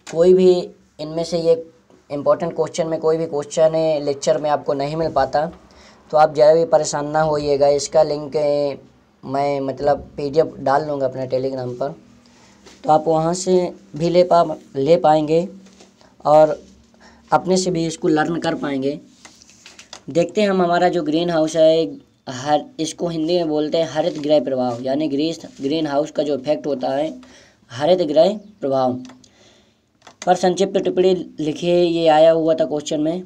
कोई भी इनमें से ये इम्पोर्टेंट क्वेश्चन में कोई भी क्वेश्चन लेक्चर में आपको नहीं मिल पाता तो आप ज़रा भी परेशान ना होइएगा। इसका लिंक मैं मतलब PDF डाल दूँगा अपने टेलीग्राम पर, तो आप वहाँ से भी ले पाएंगे और अपने से भी इसको लर्न कर पाएंगे। देखते हैं हम हमारा जो ग्रीन हाउस है इसको हिंदी में बोलते हैं हरित गृह प्रभाव, यानी ग्रीन हाउस का जो इफेक्ट होता है हरित गृह प्रभाव पर संक्षिप्त टिप्पणी लिखिए, ये आया हुआ था क्वेश्चन में।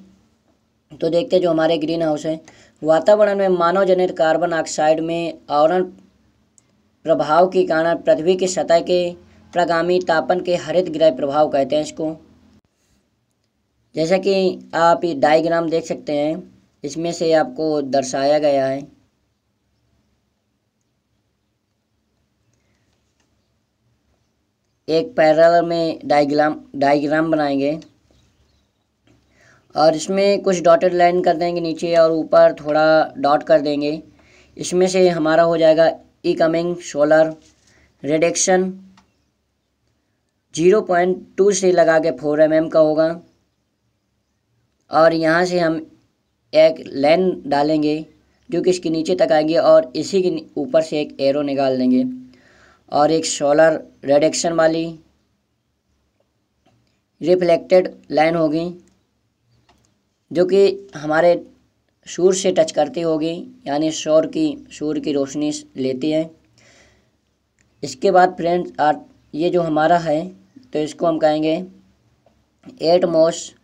तो देखते हैं जो हमारे ग्रीन हाउस है, वातावरण में मानव जनित कार्बन ऑक्साइड में आवरण प्रभाव के कारण पृथ्वी की सतह के प्रगामी तापन के हरित गृह प्रभाव कहते हैं इसको। जैसा कि आप ये डायग्राम देख सकते हैं, इसमें से आपको दर्शाया गया है। एक पैरेलल में डायग्राम बनाएंगे और इसमें कुछ डॉटेड लाइन कर देंगे नीचे और ऊपर थोड़ा डॉट कर देंगे। इसमें से हमारा हो जाएगा इनकमिंग सोलर रेडिएशन 0.2 से लगा के 4 mm का होगा और यहाँ से हम एक लाइन डालेंगे जो कि इसके नीचे तक आएगी और इसी के ऊपर से एक एरो निकाल देंगे और एक सोलर रेडिएशन वाली रिफ्लेक्टेड लाइन होगी जो कि हमारे सूर्य से टच करती होगी, यानी सूर्य की रोशनी लेती है। इसके बाद फ्रेंड्स ये जो हमारा है तो इसको हम कहेंगे एटमॉस्फेयर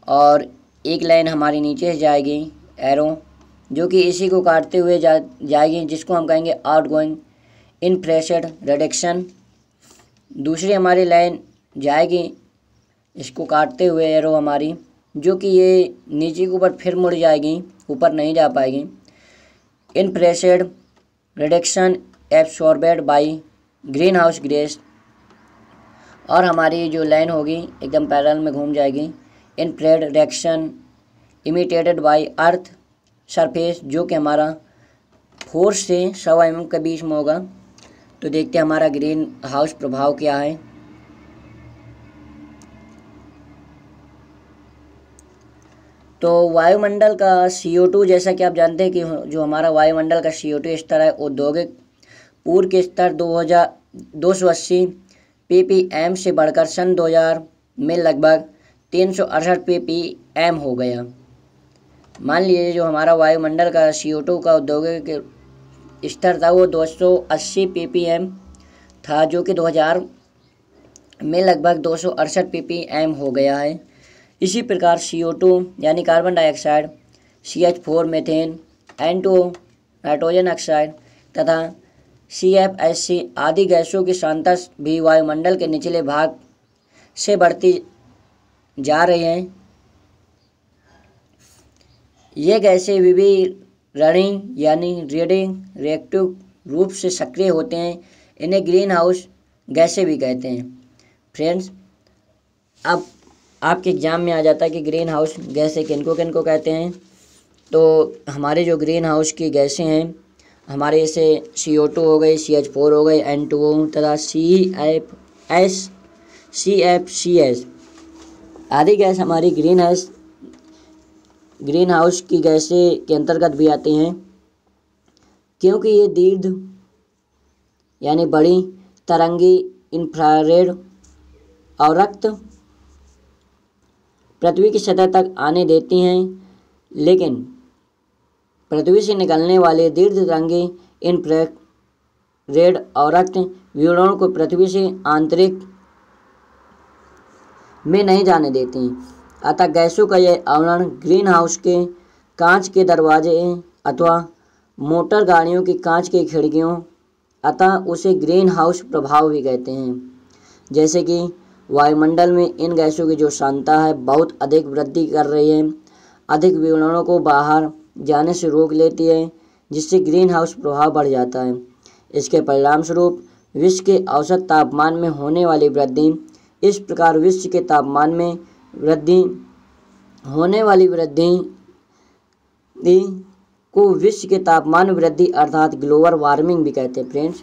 और एक लाइन हमारी नीचे से जाएगी एरो जो कि इसी को काटते हुए जाएगी, जिसको हम कहेंगे आउटगोइंग इन्फ्रारेड रेडिएशन। दूसरी हमारी लाइन जाएगी इसको काटते हुए एरो हमारी, जो कि ये नीचे के ऊपर फिर मुड़ जाएगी, ऊपर नहीं जा पाएगी। Infrared radiation absorbed by green house gas और हमारी जो लाइन होगी एकदम पैरेलल में घूम जाएगी। Infrared radiation emitted by earth surface जो कि हमारा 4 से 1.25 mm के बीच में होगा। तो देखते हैं हमारा ग्रीन हाउस प्रभाव क्या है। तो वायुमंडल का CO2, जैसा कि आप जानते हैं कि जो हमारा वायुमंडल का CO2 स्तर है औद्योगिक पूर्व के स्तर 280 ppm से बढ़कर सन 2000 में लगभग 368 ppm हो गया। मान लीजिए जो हमारा वायुमंडल का CO2 का औद्योगिक स्तर था वो 280 ppm था, जो कि 2000 में लगभग 268 ppm हो गया है। इसी प्रकार CO2 यानी carbon dioxide, CH4 methane, N2 nitrogen oxide तथा CFSC आदि गैसों की सांद्रता भी वायुमंडल के निचले भाग से बढ़ती जा रही हैं। ये गैसें विविधरणीय यानी रिएक्टिव रूप से सक्रिय होते हैं। इन्हें ग्रीन हाउस गैसें भी कहते हैं। फ्रेंड्स, अब आपके एग्जाम में आ जाता है कि ग्रीन हाउस गैसें किनको किनको कहते हैं। तो हमारे जो ग्रीन हाउस की गैसें हैं हमारे जैसे CO2 हो गई, CH4 हो गई, N2O तथा CFCS आदि गैस हमारी ग्रीन हाउस की गैसें के अंतर्गत भी आती हैं, क्योंकि ये दीर्घ यानी बड़ी तरंगी इंफ्रारेड अवरक्त पृथ्वी की सतह तक आने देती हैं, लेकिन पृथ्वी से निकलने वाले दीर्घ तरंगी इंफ्रारेड अवरक्त विकिरणों को पृथ्वी से आंतरिक में नहीं जाने देती। अतः गैसों का यह आवरण ग्रीन हाउस के कांच के दरवाजे अथवा मोटर गाड़ियों की कांच की खिड़कियों, अतः उसे ग्रीन हाउस प्रभाव भी कहते हैं। जैसे कि वायुमंडल में इन गैसों की जो सांद्रता है बहुत अधिक वृद्धि कर रही है, अधिक विकिरणों को बाहर जाने से रोक लेती है, जिससे ग्रीन हाउस प्रभाव बढ़ जाता है। इसके परिणाम स्वरूप विश्व के औसत तापमान में होने वाली वृद्धि, इस प्रकार विश्व के तापमान में वृद्धि होने वाली वृद्धि को विश्व के तापमान वृद्धि अर्थात ग्लोबल वार्मिंग भी कहते हैं। फ्रेंड्स,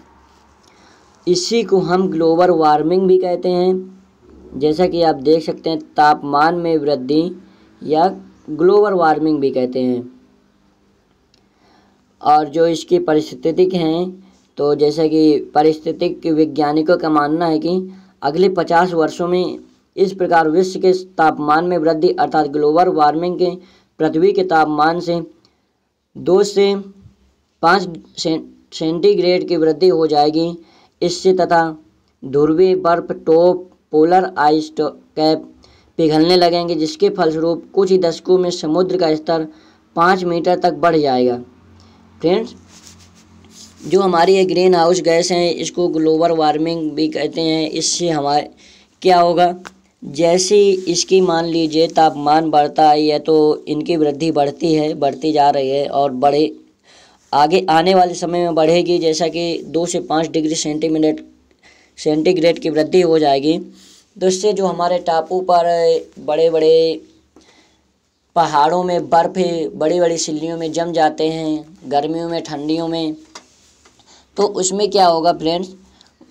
इसी को हम ग्लोबल वार्मिंग भी कहते हैं। जैसा कि आप देख सकते हैं तापमान में वृद्धि या ग्लोबल वार्मिंग भी कहते हैं। और जो इसकी पारिस्थितिक हैं, तो जैसा कि पारिस्थितिक वैज्ञानिकों का मानना है कि अगले 50 वर्षों में इस प्रकार विश्व के तापमान में वृद्धि अर्थात ग्लोबल वार्मिंग के पृथ्वी के तापमान से 2 से 5 सेंटीग्रेड की वृद्धि हो जाएगी। इससे तथा ध्रुवीय बर्फ टॉप पोलर आइस कैप पिघलने लगेंगे, जिसके फलस्वरूप कुछ ही दशकों में समुद्र का स्तर 5 मीटर तक बढ़ जाएगा। फ्रेंड्स, जो हमारी ये ग्रीन हाउस गैस हैं इसको ग्लोबल वार्मिंग भी कहते हैं। इससे हमारे क्या होगा, जैसे इसकी मान लीजिए तापमान बढ़ता है या तो इनकी वृद्धि बढ़ती जा रही है और आगे आने वाले समय में बढ़ेगी, जैसा कि 2 से 5 डिग्री सेंटीग्रेड की वृद्धि हो जाएगी। तो इससे जो हमारे टापू पर बड़े बड़े पहाड़ों में बर्फ़ बड़ी बड़ी सिल्लियों में जम जाते हैं गर्मियों में ठंडियों में, तो उसमें क्या होगा फ्रेंड्स,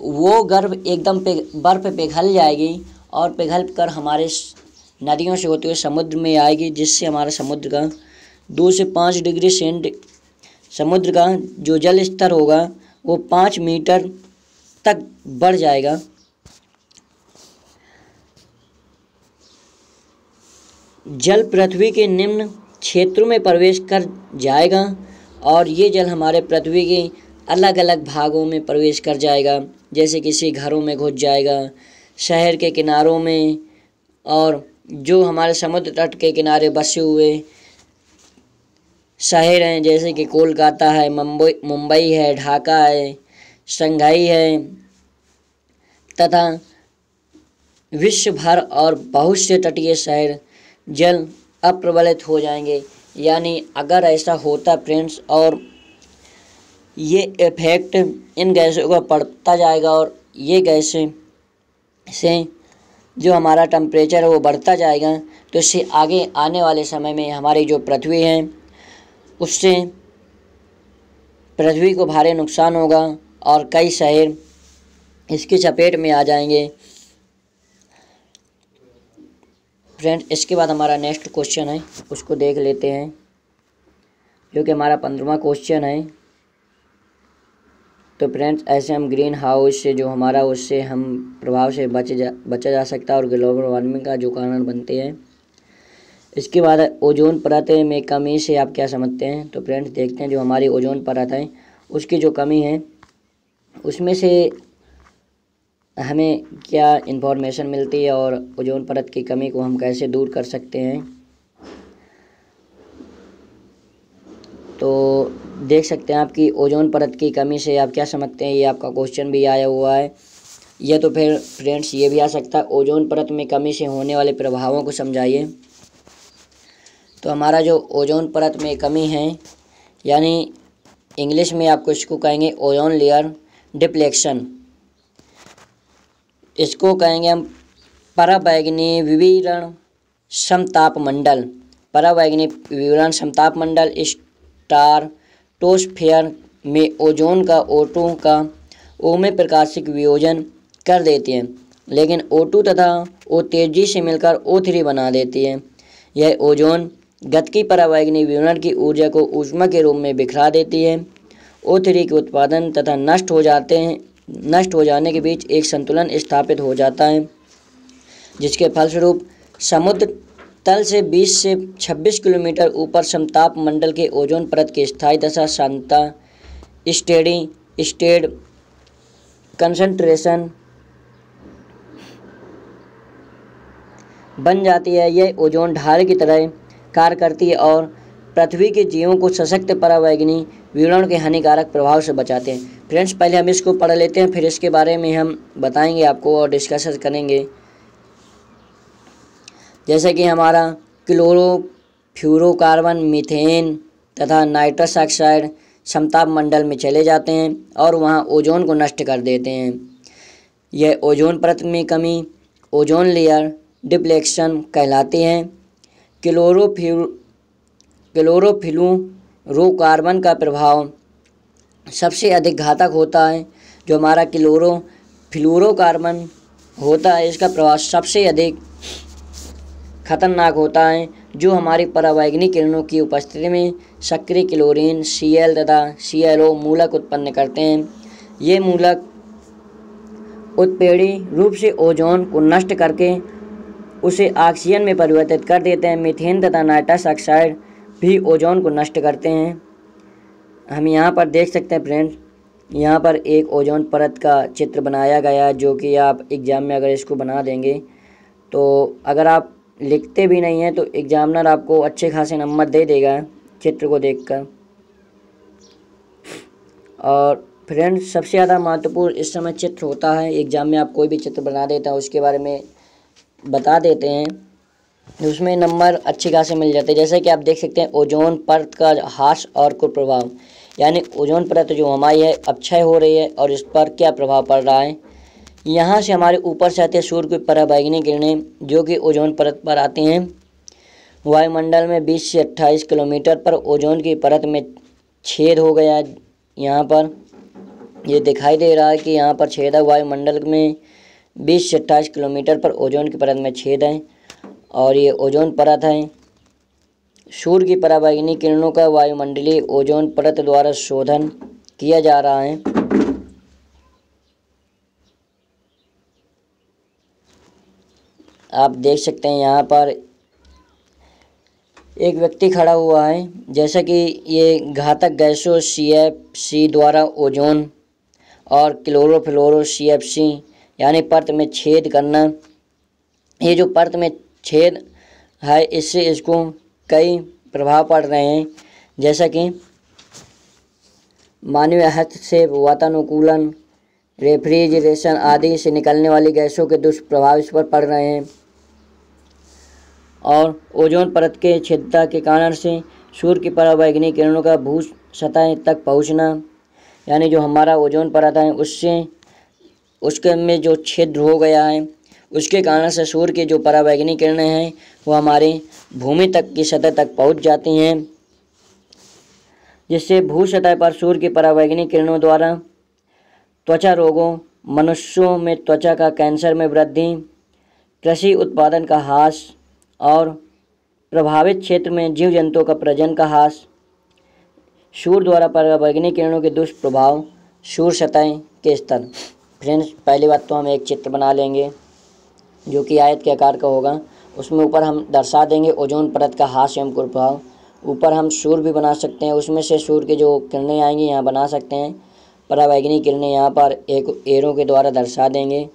वो बर्फ़ पिघल जाएगी और पिघल कर हमारे नदियों से होते हुए समुद्र में आएगी, जिससे हमारा समुद्र का 2 से 5 डिग्री समुद्र का जो जल स्तर होगा वो 5 मीटर तक बढ़ जाएगा। जल पृथ्वी के निम्न क्षेत्रों में प्रवेश कर जाएगा और ये जल हमारे पृथ्वी के अलग अलग भागों में प्रवेश कर जाएगा, जैसे किसी घरों में घुस जाएगा, शहर के किनारों में, और जो हमारे समुद्र तट के किनारे बसे हुए शहर हैं जैसे कि कोलकाता है, मुंबई है, ढाका है, शंघाई है तथा विश्व भर और बहुत से तटीय शहर जल अप्रबलित हो जाएंगे। यानी अगर ऐसा होता फ्रेंड्स, और ये इफेक्ट इन गैसों का पड़ता जाएगा और ये गैसें से जो हमारा टेम्परेचर है वो बढ़ता जाएगा, तो इससे आगे आने वाले समय में हमारी जो पृथ्वी है उससे पृथ्वी को भारी नुकसान होगा और कई शहर इसकी चपेट में आ जाएंगे। फ्रेंड्स, इसके बाद हमारा नेक्स्ट क्वेश्चन है, उसको देख लेते हैं, जो कि हमारा 15वां क्वेश्चन है। तो फ्रेंड्स, ऐसे हम ग्रीन हाउस से जो हमारा उससे हम प्रभाव से बचा जा सकता है और ग्लोबल वार्मिंग का जो कारण बनते हैं। इसके बाद ओजोन परत में कमी से आप क्या समझते हैं। तो फ्रेंड्स, देखते हैं जो हमारी ओजोन परत है उसकी जो कमी है उसमें से हमें क्या इन्फॉर्मेशन मिलती है और ओजोन परत की कमी को हम कैसे दूर कर सकते हैं। तो देख सकते हैं आपकी ओजोन परत की कमी से आप क्या समझते हैं, ये आपका क्वेश्चन भी आया हुआ है। या तो फिर फ्रेंड्स ये भी आ सकता है, ओजोन परत में कमी से होने वाले प्रभावों को समझाइए। तो हमारा जो ओजोन परत में कमी है, यानी इंग्लिश में आपको इसको कहेंगे ओजोन लेयर डिप्लेक्शन, इसको कहेंगे हम पराबैंगनी विकिरण समताप मंडल स्ट्राटोस्फेयर में ओजोन का O2 का O में प्रकाशिक वियोजन कर देती है, लेकिन O2 तथा O तेजी से मिलकर O3 बना देती है। यह ओजोन गतिकी पराबैंगनी विकिरण की ऊर्जा को ऊष्मा के रूप में बिखरा देती है। O3 के उत्पादन तथा नष्ट हो जाने के बीच एक संतुलन स्थापित हो जाता है, जिसके फलस्वरूप समुद्र तल से 20 से 26 किलोमीटर ऊपर समताप मंडल के ओजोन परत की स्थायी दशा शांता स्टेडी स्टेट कंसंट्रेशन बन जाती है। यह ओजोन ढाल की तरह कार्य करती है और पृथ्वी के जीवों को सशक्त पराबैंगनी विकिरण के हानिकारक प्रभाव से बचाते हैं। फ्रेंड्स, पहले हम इसको पढ़ लेते हैं, फिर इसके बारे में हम बताएंगे आपको और डिस्कस करेंगे। जैसे कि हमारा क्लोरोफ्लोरोकार्बन, मीथेन तथा नाइट्रस ऑक्साइड समताप मंडल में चले जाते हैं और वहां ओजोन को नष्ट कर देते हैं। यह ओजोन परत में कमी ओजोन लेयर डिप्लेक्शन कहलाती है। क्लोरोफ्लोरोकार्बन का प्रभाव सबसे अधिक घातक होता है। जो हमारा क्लोरोफ्लोरोकार्बन होता है इसका प्रभाव सबसे अधिक खतरनाक होता है, जो हमारी पराबैंगनी किरणों की उपस्थिति में सक्रिय क्लोरीन, Cl तथा ClO मूलक उत्पन्न करते हैं। ये मूलक उत्प्रेरणी रूप से ओजोन को नष्ट करके उसे ऑक्सीजन में परिवर्तित कर देते हैं। मीथेन तथा नाइट्रस ऑक्साइड भी ओजोन को नष्ट करते हैं। हम यहाँ पर देख सकते हैं फ्रेंड्स, यहाँ पर एक ओजोन परत का चित्र बनाया गया है, जो कि आप एग्ज़ाम में अगर इसको बना देंगे तो अगर आप लिखते भी नहीं हैं तो एग्जामिनर आपको अच्छे खासे नंबर दे देगा चित्र को देखकर। और फ्रेंड्स, सबसे ज़्यादा महत्वपूर्ण इस समय चित्र होता है। एग्ज़ाम में आप कोई भी चित्र बना देता है उसके बारे में बता देते हैं, उसमें नंबर अच्छे खासे मिल जाते हैं। जैसे कि आप देख सकते हैं ओजोन परत का ह्रास और कुप्रभाव, यानी ओजोन परत जो हमारी है अब क्षय हो रही है और इस पर क्या प्रभाव पड़ रहा है। यहाँ से हमारे ऊपर से आते हैं सूर्य की पराबैंगनी किरणें, जो कि ओजोन परत पर आती हैं। वायुमंडल में 20 से 28 किलोमीटर पर ओजोन की परत में छेद हो गया है। यहाँ पर ये दिखाई दे रहा है कि यहाँ पर छेद है। वायुमंडल में 20 से 28 किलोमीटर पर ओजोन की परत में छेद है और ये ओजोन परत है। सूर्य की पराबैंगनी किरणों का वायुमंडलीय ओजोन परत द्वारा शोधन किया जा रहा है। आप देख सकते हैं यहाँ पर एक व्यक्ति खड़ा हुआ है। जैसा कि ये घातक गैसों CFC द्वारा ओजोन और क्लोरोफ्लोरो CFC यानी परत में छेद करना, ये जो परत में छेद है इससे इसको कई प्रभाव पड़ रहे हैं, जैसा कि मानवीय हस्तक्षेप, वातानुकूलन, रेफ्रिजरेशन आदि से निकलने वाली गैसों के दुष्प्रभाव इस पर पड़ रहे हैं। और ओजोन परत के छिद्रता के कारण से सूर्य की पराबैंगनी किरणों का भू सतह तक पहुंचना, यानी जो हमारा ओजोन परत है उसके में जो छिद्र हो गया है उसके कारण से सूर्य की जो पराबैंगनी किरणें हैं वो हमारी भूमि तक की सतह तक पहुंच जाती हैं, जिससे भू सतह पर सूर्य की पराबैंगनी किरणों द्वारा त्वचा रोगों, मनुष्यों में त्वचा का कैंसर में वृद्धि, कृषि उत्पादन का ह्रास और प्रभावित क्षेत्र में जीव जंतुओं का प्रजनन का ह्रास, सूर्य द्वारा पराबैंगनी किरणों के दुष्प्रभाव, सूर्य सतह के स्तर। फ्रेंड्स, पहली बात तो हम एक चित्र बना लेंगे जो कि आयत के आकार का होगा। उसमें ऊपर हम दर्शा देंगे ओजोन परत का ह्रास एवं कुप्रभाव। ऊपर हम सूर्य भी बना सकते हैं, उसमें से सूर्य की जो किरणें आएंगी यहाँ बना सकते हैं। पराबैंगनी किरणें यहाँ पर एक एरो के द्वारा दर्शा देंगे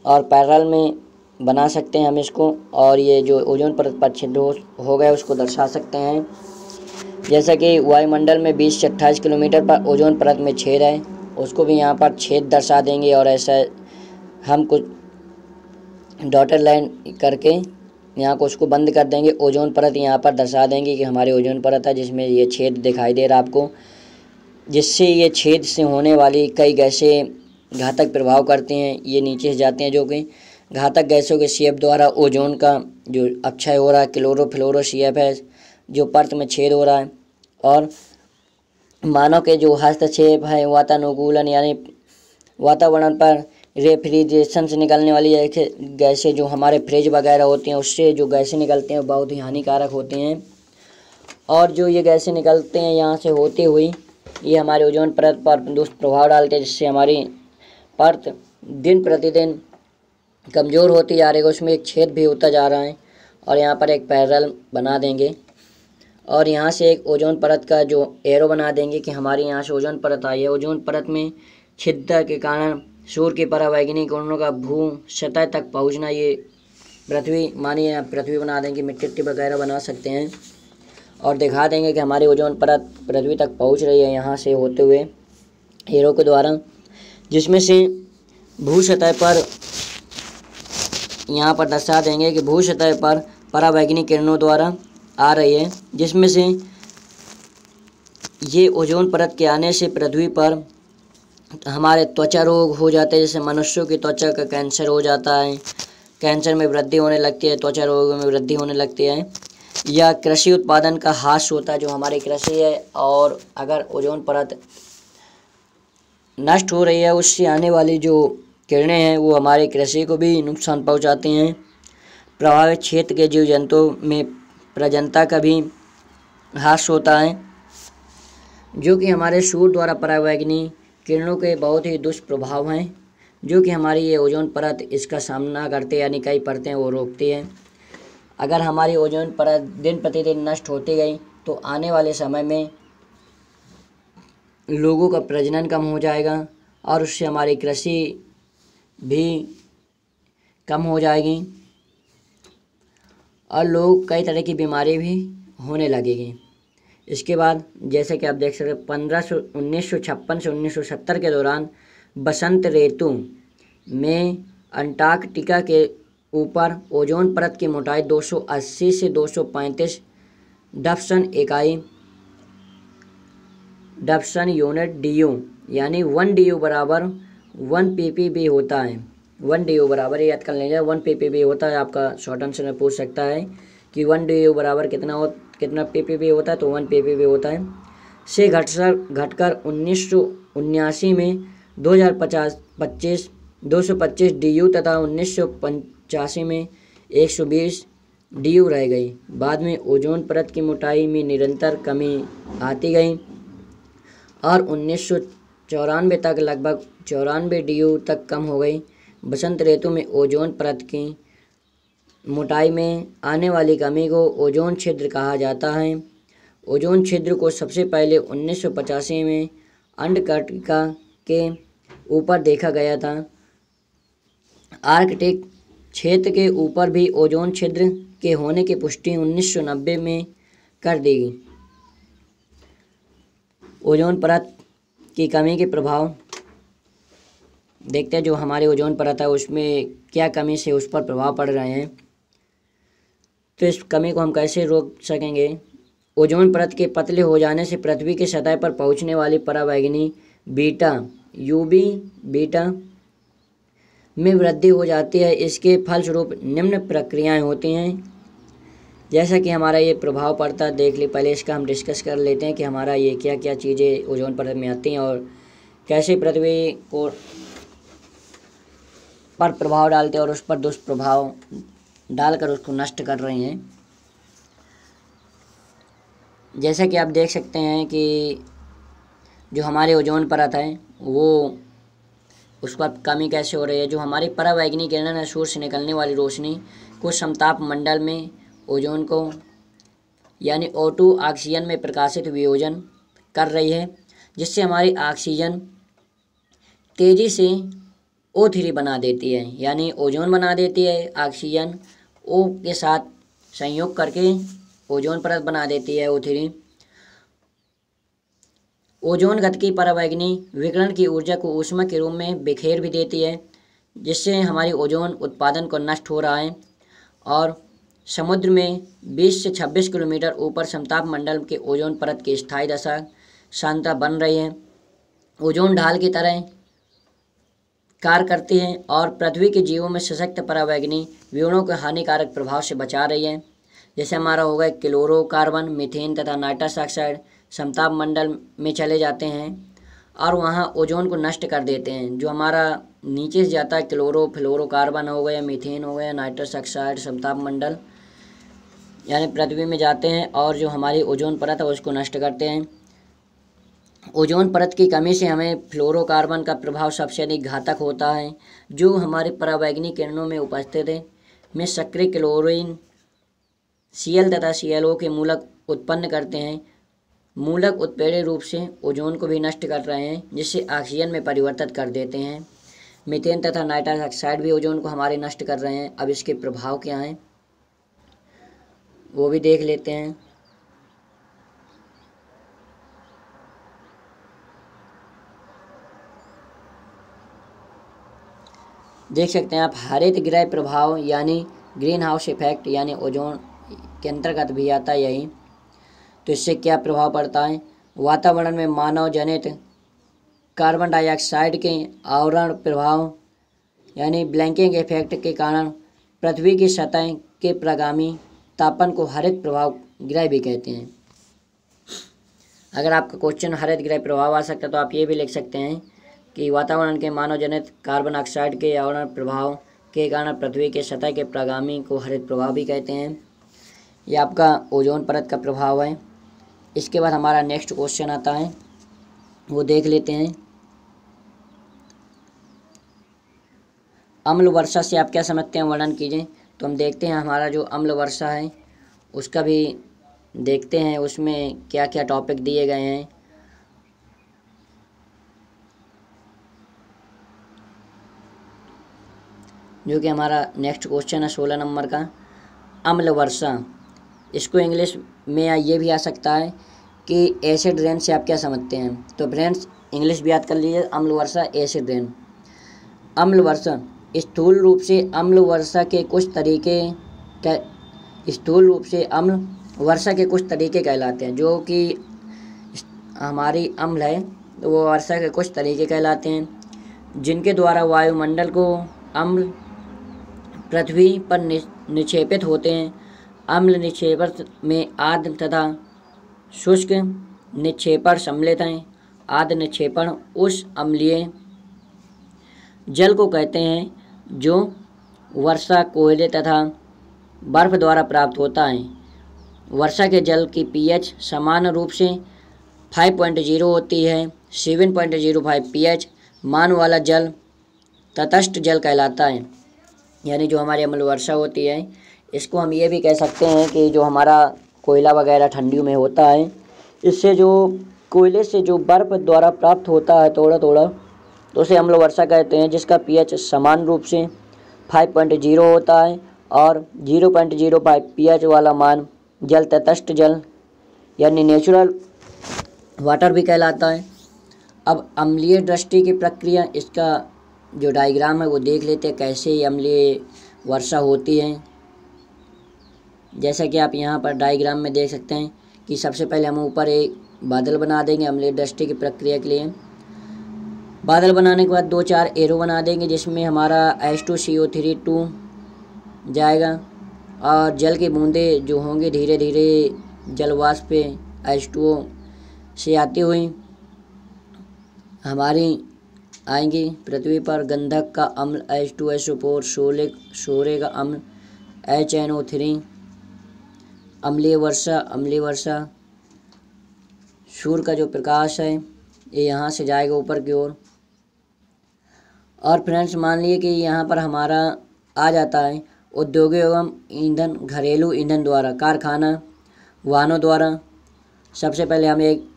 और पैरेलल में बना सकते हैं हम इसको। और ये जो ओजोन परत पर छिद्र हो गया उसको दर्शा सकते हैं। जैसा कि वायुमंडल में 20 से 28 किलोमीटर पर ओजोन परत में छेद है, उसको भी यहाँ पर छेद दर्शा देंगे। और ऐसा हम कुछ डॉटेड लाइन करके यहाँ को उसको बंद कर देंगे। ओजोन परत यहाँ पर दर्शा देंगे कि हमारी ओजोन परत है जिसमें ये छेद दिखाई दे रहा है आपको, जिससे ये छेद से होने वाली कई गैसें घातक प्रभाव करती हैं, ये नीचे से जाती हैं, जो कि घातक गैसों के CF द्वारा ओजोन का जो अपक्षय हो रहा है, क्लोरोफ्लोरो CF है जो परत में छेद हो रहा है। और मानव के जो हस्तक्षेप है, वातानुकूलन यानी वातावरण पर रेफ्रिजरेशन से निकलने वाली गैसें जो हमारे फ्रिज वगैरह होती हैं उससे जो गैसें निकलती हैं बहुत ही हानिकारक होती हैं। और जो ये गैसें निकलते हैं यहाँ से होती हुई ये हमारे ओजोन परत पर दुष्प्रभाव डालते हैं, जिससे हमारी परत दिन प्रतिदिन कमज़ोर होती जा रही है। उसमें एक छेद भी होता जा रहा है। और यहाँ पर एक पैरेलल बना देंगे और यहाँ से एक ओजोन परत का जो एरो बना देंगे कि हमारी यहाँ से ओजोन परत आई है। ओजोन परत में छिद्रता के कारण सूर्य की पराबैंगनी किरणों का भू सतह तक पहुँचना, ये पृथ्वी मानिए पृथ्वी बना देंगे, मिट्टी वगैरह बना सकते हैं और दिखा देंगे कि हमारी ओजोन परत पृथ्वी तक पहुँच रही है यहाँ से होते हुए एरो के द्वारा, जिसमें से भू सतह पर यहाँ पर दर्शा देंगे कि भू सतह पर पराबैंगनी किरणों द्वारा आ रही है, जिसमें से ये ओजोन परत के आने से पृथ्वी पर हमारे त्वचा रोग हो जाते हैं। जैसे मनुष्यों की त्वचा का कैंसर हो जाता है, कैंसर में वृद्धि होने लगती है, त्वचा रोगों में वृद्धि होने लगती है, या कृषि उत्पादन का ह्रास होता है जो हमारी कृषि है। और अगर ओजोन परत नष्ट हो रही है उससे आने वाली जो किरणें हैं वो हमारे कृषि को भी नुकसान पहुंचाती हैं। प्रभावित क्षेत्र के जीव जंतुओं में प्रजनता का भी ह्रास होता है, जो कि हमारे सूर्य द्वारा परावैंगनी किरणों के बहुत ही दुष्प्रभाव हैं, जो कि हमारी ये ओजोन परत इसका सामना करते यानी कई परतें वो रोकती है। अगर हमारी ओजोन परत दिन प्रतिदिन नष्ट होती गई तो आने वाले समय में लोगों का प्रजनन कम हो जाएगा और उससे हमारी कृषि भी कम हो जाएगी और लोग कई तरह की बीमारी भी होने लगेगी। इसके बाद जैसे कि आप देख सकते हैं 1956 से 1970 के दौरान बसंत ऋतु में अंटार्कटिका के ऊपर ओजोन परत की मोटाई 280 से 235 डप्सन यूनिट DU यानी 1 DU बराबर 1 ppb होता है। 1 DU बराबर याद कर लीजिए 1 ppb होता है। आपका शॉर्ट आंसर में पूछ सकता है कि 1 DU बराबर कितना ppb होता है, तो 1 ppb होता है। से घटकर 1979 में 225 DU तथा 1985 में 120 DU रह गई। बाद में ओजोन परत की मोटाई में निरंतर कमी आती गई और 1994 तक लगभग 94 DU तक कम हो गई। बसंत ऋतु में ओजोन परत की मोटाई में आने वाली कमी को ओजोन छिद्र कहा जाता है। ओजोन छिद्र को सबसे पहले 1985 में अंटार्कटिका के ऊपर देखा गया था। आर्कटिक क्षेत्र के ऊपर भी ओजोन छिद्र के होने की पुष्टि 1990 में कर दी गई। ओजोन परत की कमी के प्रभाव देखते हैं। जो हमारी ओजोन परत है उसमें क्या कमी से उस पर प्रभाव पड़ रहे हैं, तो इस कमी को हम कैसे रोक सकेंगे। ओजोन परत के पतले हो जाने से पृथ्वी की सतह पर पहुंचने वाली परावैंगनी बीटा UV बीटा में वृद्धि हो जाती है। इसके फलस्वरूप निम्न प्रक्रियाएं होती हैं। जैसा कि हमारा ये प्रभाव पड़ता है, देख ली पहले इसका हम डिस्कस कर लेते हैं कि हमारा ये क्या क्या चीज़ें ओजोन परत में आती हैं और कैसे पृथ्वी को पर प्रभाव डालते हैं और उस पर दुष्प्रभाव डालकर उसको नष्ट कर रही हैं। जैसा कि आप देख सकते हैं कि जो हमारे ओजोन परत है वो उस पर कमी कैसे हो रही है। जो हमारी परावैंगनी किरणें है सूर्य से निकलने वाली रोशनी को समताप मंडल में ओजोन को यानी O2 ऑक्सीजन में प्रकाशित वियोजन कर रही है, जिससे हमारी ऑक्सीजन तेज़ी से O3 बना देती है, यानी ओजोन बना देती है। ऑक्सीजन O के साथ संयोग करके ओजोन परत बना देती है O3। ओजोन गतिकी परावैंगनी विकिरण की ऊर्जा को ऊष्मा के रूप में बिखेर भी देती है, जिससे हमारी ओजोन उत्पादन को नष्ट हो रहा है। और समुद्र में 20 से 26 किलोमीटर ऊपर समताप मंडल के ओजोन परत की स्थायी दशा शांता बन रही है। ओजोन ढाल की तरह कार्य करती है और पृथ्वी के जीवों में सशक्त परावैंगनी विकिरणों के हानिकारक प्रभाव से बचा रही है। जैसे हमारा हो गया क्लोरोकार्बन, मीथेन तथा नाइट्रस ऑक्साइड समताप मंडल में चले जाते हैं और वहाँ ओजोन को नष्ट कर देते हैं। जो हमारा नीचे से जाता है फ्लोरोकार्बन हो गया, मीथेन हो गया, नाइट्रस ऑक्साइड समताप मंडल यानी पृथ्वी में जाते हैं और जो हमारी ओजोन परत है उसको नष्ट करते हैं। ओजोन परत की कमी से हमें फ्लोरोकार्बन का प्रभाव सबसे अधिक घातक होता है, जो हमारे परावैंगनी किरणों में उपस्थित है में सक्रिय क्लोरीन Cl तथा ClO के मूलक उत्पन्न करते हैं। मूलक उत्प्रेरक रूप से ओजोन को भी नष्ट कर रहे हैं, जिससे ऑक्सीजन में परिवर्तित कर देते हैं। मीथेन तथा नाइट्रस ऑक्साइड भी ओजोन को हमारे नष्ट कर रहे हैं। अब इसके प्रभाव क्या हैं वो भी देख लेते हैं। देख सकते हैं आप हरित गृह प्रभाव यानी ग्रीन हाउस इफेक्ट यानी ओजोन के अंतर्गत भी आता है यही। तो इससे क्या प्रभाव पड़ता है। वातावरण में मानव जनित कार्बन डाइऑक्साइड के आवरण प्रभाव यानी ब्लैंकिंग इफेक्ट के कारण पृथ्वी की सतह के प्रगामी तापन को हरित प्रभाव गृह भी कहते हैं। अगर आपका क्वेश्चन हरित गृह प्रभाव आ सकता है तो आप ये भी लिख सकते हैं कि वातावरण के मानव जनित कार्बन डाइऑक्साइड के आवरण प्रभाव के कारण पृथ्वी के सतह के प्रगामी को हरित प्रभाव भी कहते हैं। ये आपका ओजोन परत का प्रभाव है। इसके बाद हमारा नेक्स्ट क्वेश्चन आता है, वो देख लेते हैं। अम्ल वर्षा से आप क्या समझते हैं, वर्णन कीजिए। तो हम देखते हैं हमारा जो अम्ल वर्षा है उसका भी देखते हैं, उसमें क्या क्या टॉपिक दिए गए हैं। जो कि हमारा नेक्स्ट क्वेश्चन है 16 नंबर का, अम्ल वर्षा। इसको इंग्लिश में ये भी आ सकता है कि एसिड रेन से आप क्या समझते हैं। तो फ्रेंड्स इंग्लिश भी याद कर लीजिए, अम्ल वर्षा एसिड रेन। अम्ल वर्षा स्थूल रूप से अम्ल वर्षा के कुछ तरीके कहलाते हैं। जो कि हमारी अम्ल है तो वो वर्षा के कुछ तरीके कहलाते हैं, जिनके द्वारा वायुमंडल को अम्ल पृथ्वी पर निक्षेपित होते हैं। अम्ल निक्षेपण में आर्द्र तथा शुष्क निक्षेपण सम्मिलित हैं। आर्द्र निक्षेपण उस अम्लीय जल को कहते हैं जो वर्षा, कोयले तथा बर्फ द्वारा प्राप्त होता है। वर्षा के जल की पीएच समान रूप से 5.0 होती है। 7.05 पीएच मान वाला जल तटस्थ जल कहलाता है। यानी जो हमारी अम्ल वर्षा होती है, इसको हम ये भी कह सकते हैं कि जो हमारा कोयला वगैरह ठंडियों में होता है, इससे जो कोयले से जो बर्फ द्वारा प्राप्त होता है थोड़ा थोड़ा, तो उसे अम्ल वर्षा कहते हैं, जिसका पीएच समान रूप से 5.0 होता है और 0.05 पीएच वाला मान जल तटस्थ जल यानी नेचुरल वाटर भी कहलाता है। अब अम्लीय दृष्टि की प्रक्रिया, इसका जो डायग्राम है वो देख लेते हैं कैसे अम्लीय वर्षा होती है। जैसा कि आप यहाँ पर डायग्राम में देख सकते हैं कि सबसे पहले हम ऊपर एक बादल बना देंगे अम्लीय दृष्टि की प्रक्रिया के लिए। बादल बनाने के बाद 2-4 एरो बना देंगे, जिसमें हमारा H2CO3 जाएगा और जल की बूंदें जो होंगी धीरे धीरे जलवाष्प पे H2O से आती हुई हमारी आएंगी पृथ्वी पर। गंधक का अम्ल H2SO4, शोरे का अम्ल HNO3। अम्लीय वर्षा सूर्य का जो प्रकाश है ये यहाँ से जाएगा ऊपर की ओर। और फ्रेंड्स मान लीजिए कि यहाँ पर हमारा आ जाता है औद्योगिक एवं ईंधन, घरेलू ईंधन द्वारा, कारखाना, वाहनों द्वारा। सबसे पहले हम एक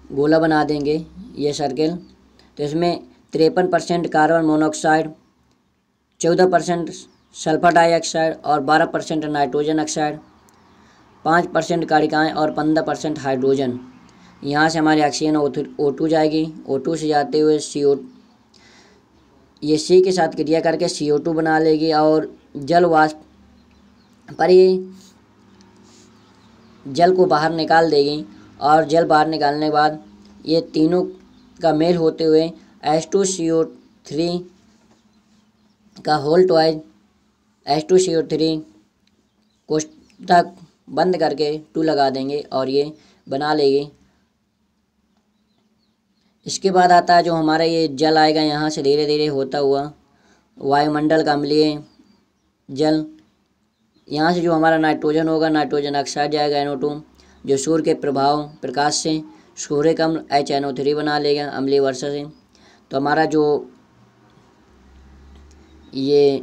गोला बना देंगे, ये सर्किल। तो इसमें 53% कार्बन मोनोऑक्साइड, 14% सल्फर डाइऑक्साइड और 12% नाइट्रोजन ऑक्साइड, 5% कालिकाएँ और 15% हाइड्रोजन। यहाँ से हमारी ऑक्सीजन O2 जाएगी। O2 से जाते हुए ये C के साथ क्रिया करके CO2 बना लेगी और जल वाष्प पर ये जल को बाहर निकाल देगी। और जल बाहर निकालने के बाद ये तीनों का मेल होते हुए H2CO3 का होल ट्वाइज H2CO3 कोष्ठक बंद करके 2 लगा देंगे और ये बना लेगी। इसके बाद आता है जो हमारा ये जल आएगा यहाँ से धीरे धीरे होता हुआ वायुमंडल का अम्लीय जल। यहाँ से जो हमारा नाइट्रोजन होगा, नाइट्रोजन ऑक्साइड जाएगा NO2, जो सूर्य के प्रकाश से सूर्य का अम्ल HNO3 बना लेगा अम्लीय वर्षा से। तो हमारा जो ये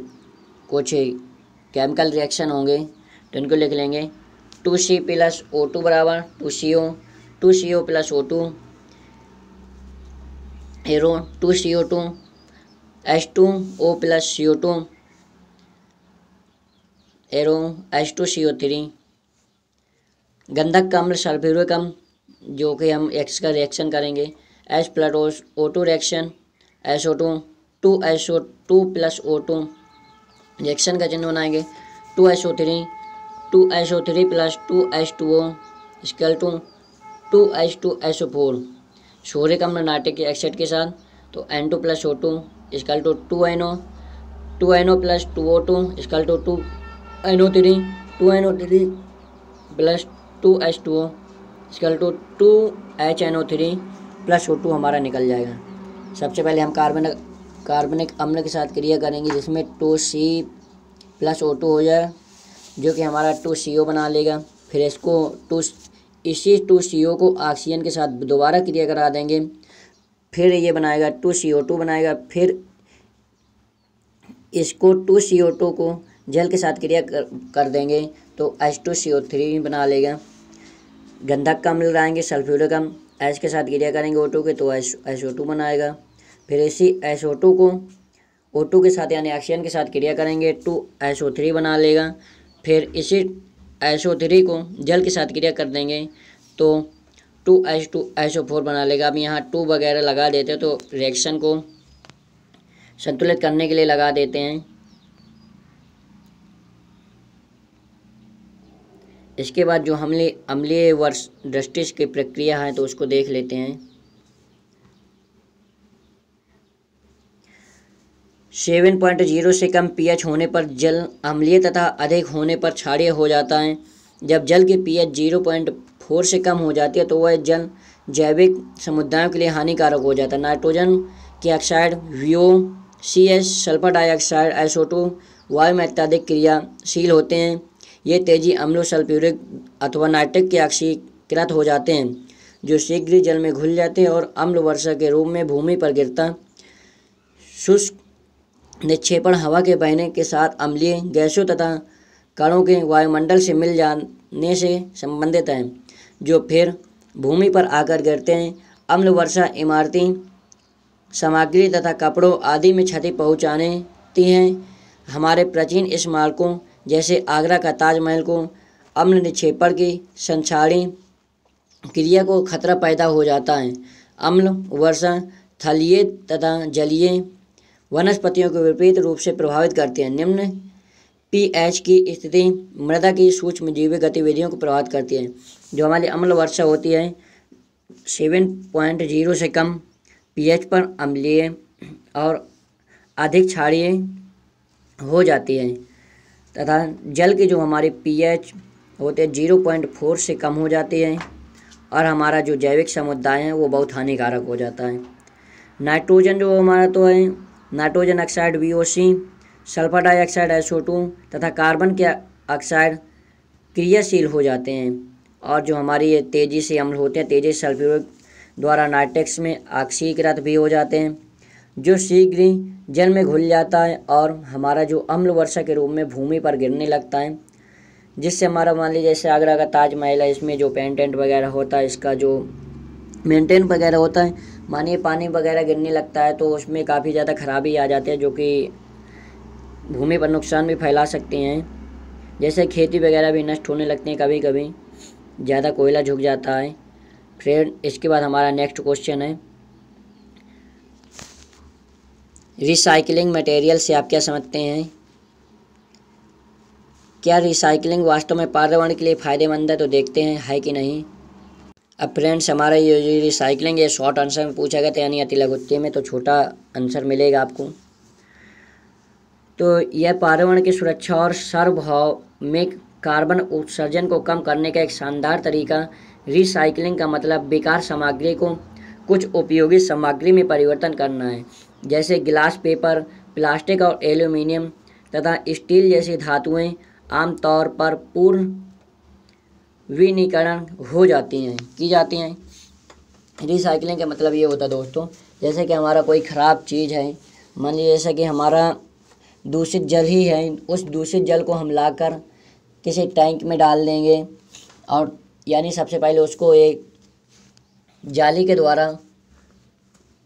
कुछ केमिकल रिएक्शन होंगे तो इनको लिख लेंगे। 2C + O2 बराबर 2CO, 2CO + O2 arrow 2CO2, H2O + CO2 arrow H2CO3। गंधक का अम्ल सल्फ्यूरिक अम्ल, जो कि हम X का रिएक्शन करेंगे, H + O2 reaction, SO2 2SO2 + O2 reaction का चिन्ह बनाएंगे। 2SO3 + 2H2O = 2H2SO4। सोडिक अम्ल नाइट्रिक ऑक्साइड के साथ, तो N2 + O2 = 2NO, 2NO + 2O2 = 2NO3, 2NO3 + 2H2O = 2HNO3, plus O2 हमारा निकल जाएगा। सबसे पहले हम कार्बनिक अम्ल के साथ क्रिया करेंगे जिसमें 2C प्लस O2 हो जाए, जो कि हमारा 2CO बना लेगा। फिर इसी 2CO को ऑक्सीजन के साथ दोबारा क्रिया करा देंगे, फिर ये बनाएगा 2CO2 बनाएगा। फिर इसको 2CO2 को जल के साथ क्रिया कर देंगे तो H2CO3 बना लेगा। गंधक का अम्ल लगाएंगे, सल्फ्यूरिक अम्ल H के साथ क्रिया करेंगे O2 के तो SO2 बनाएगा। फिर इसी SO2 को O2 के साथ यानी ऑक्सीजन के साथ क्रिया करेंगे 2SO3 बना लेगा। फिर इसी SO3 को जल के साथ क्रिया कर देंगे तो 2H2SO4 बना लेगा। अब यहाँ 2 वगैरह लगा देते हैं तो रिएक्शन को संतुलित करने के लिए लगा देते हैं। इसके बाद जो अम्लीय वर्षदृष्टि की प्रक्रिया है तो उसको देख लेते हैं। 7.0 से कम pH होने पर जल अम्लीय तथा अधिक होने पर क्षारीय हो जाता है। जब जल की pH 0.4 से कम हो जाती है तो वह जल जैविक समुदायों के लिए हानिकारक हो जाता है। नाइट्रोजन की oxide VOCs, sulphur dioxide SO2 वायु में अत्यधिक क्रियाशील होते हैं। ये तेजी अम्लों सल्फ्यूरिक अथवा नाइट्रिक के ऑक्सीकृत हो जाते हैं जो शीघ्र जल में घुल जाते हैं और अम्ल वर्षा के रूप में भूमि पर गिरता। शुष्क निक्षेपण हवा के बहने के साथ अम्लीय गैसों तथा कणों के वायुमंडल से मिल जाने से संबंधित है जो फिर भूमि पर आकर गिरते हैं। अम्ल वर्षा इमारती सामग्री तथा कपड़ों आदि में क्षति पहुँचाती हैं। हमारे प्राचीन स्मारकों जैसे आगरा का ताजमहल को अम्ल निक्षेपण की संक्षारणी क्रिया को खतरा पैदा हो जाता है। अम्ल वर्षा थलीय तथा जलीय वनस्पतियों को विपरीत रूप से प्रभावित करती है। निम्न pH की स्थिति मृदा की सूक्ष्मजीवी गतिविधियों को प्रभावित करती है। जो हमारी अम्ल वर्षा होती है 7.0 से कम pH पर अम्लीय और अधिक क्षारीय हो जाती है तथा जल की जो हमारी pH होते हैं 0.4 से कम हो जाती है और हमारा जो जैविक समुदाय है वो बहुत हानिकारक हो जाता है। नाइट्रोजन जो हमारा तो है nitrogen oxide VOC, sulphur dioxide SO2 तथा कार्बन के ऑक्साइड क्रियाशील हो जाते हैं और जो हमारी ये तेज़ी से अम्ल होते हैं तेजी सल्फ्यूरिक द्वारा नाइट्रिक्स में ऑक्सीकृत भी हो जाते हैं जो शीघ्र ही जल में घुल जाता है और हमारा जो अम्ल वर्षा के रूप में भूमि पर गिरने लगता है, जिससे हमारा मान लीजिए जैसे आगरा का ताजमहल है इसमें जो पेंटेंट वगैरह होता है इसका जो मेंटेन वगैरह होता है, मानिए पानी वगैरह गिरने लगता है तो उसमें काफ़ी ज़्यादा खराबी आ जाती है जो कि भूमि पर नुकसान भी फैला सकती हैं। जैसे खेती वगैरह भी नष्ट होने लगती हैं, कभी कभी ज़्यादा कोयला झुक जाता है। फिर इसके बाद हमारा नेक्स्ट क्वेश्चन है रिसाइकलिंग मटेरियल से आप क्या समझते हैं? क्या रिसाइकलिंग वास्तव में पर्यावरण के लिए फ़ायदेमंद है? तो देखते हैं है कि नहीं। अब फ्रेंड्स हमारा ये रिसाइकलिंग ये शॉर्ट आंसर में पूछा गया था यानी अति लघुत्तम में, तो छोटा आंसर मिलेगा आपको। तो यह पर्यावरण की सुरक्षा और सार्वभौमिक कार्बन उत्सर्जन को कम करने का एक शानदार तरीका। रिसाइकलिंग का मतलब बेकार सामग्री को कुछ उपयोगी सामग्री में परिवर्तन करना है, जैसे गिलास, पेपर, प्लास्टिक और एल्यूमिनियम तथा स्टील जैसी धातुएं आमतौर पर पुनर्नवीनीकरण की जाती हैं। रिसाइकलिंग का मतलब ये होता है दोस्तों, जैसे कि हमारा कोई ख़राब चीज़ है, मान लीजिए जैसे कि हमारा दूषित जल ही है, उस दूषित जल को हम लाकर किसी टैंक में डाल देंगे और यानी सबसे पहले उसको एक जाली के द्वारा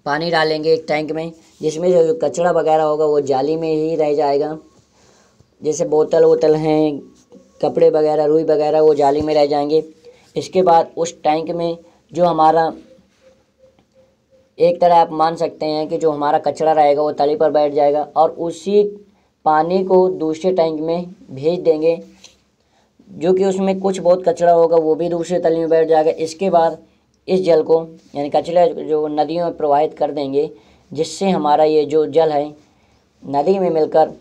पानी डालेंगे एक टैंक में, जिसमें जो कचरा वगैरह होगा वो जाली में ही रह जाएगा। जैसे बोतल हैं, कपड़े वगैरह, रुई वगैरह वो जाली में रह जाएंगे। इसके बाद उस टैंक में जो हमारा एक तरह आप मान सकते हैं कि जो हमारा कचरा रहेगा वो तली पर बैठ जाएगा और उसी पानी को दूसरे टैंक में भेज देंगे, जो कि उसमें कुछ बहुत कचरा होगा वो भी दूसरे तली में बैठ जाएगा। इसके बाद इस जल को यानी कचरा जो नदियों में प्रवाहित कर देंगे, जिससे हमारा ये जो जल है नदी में मिलकर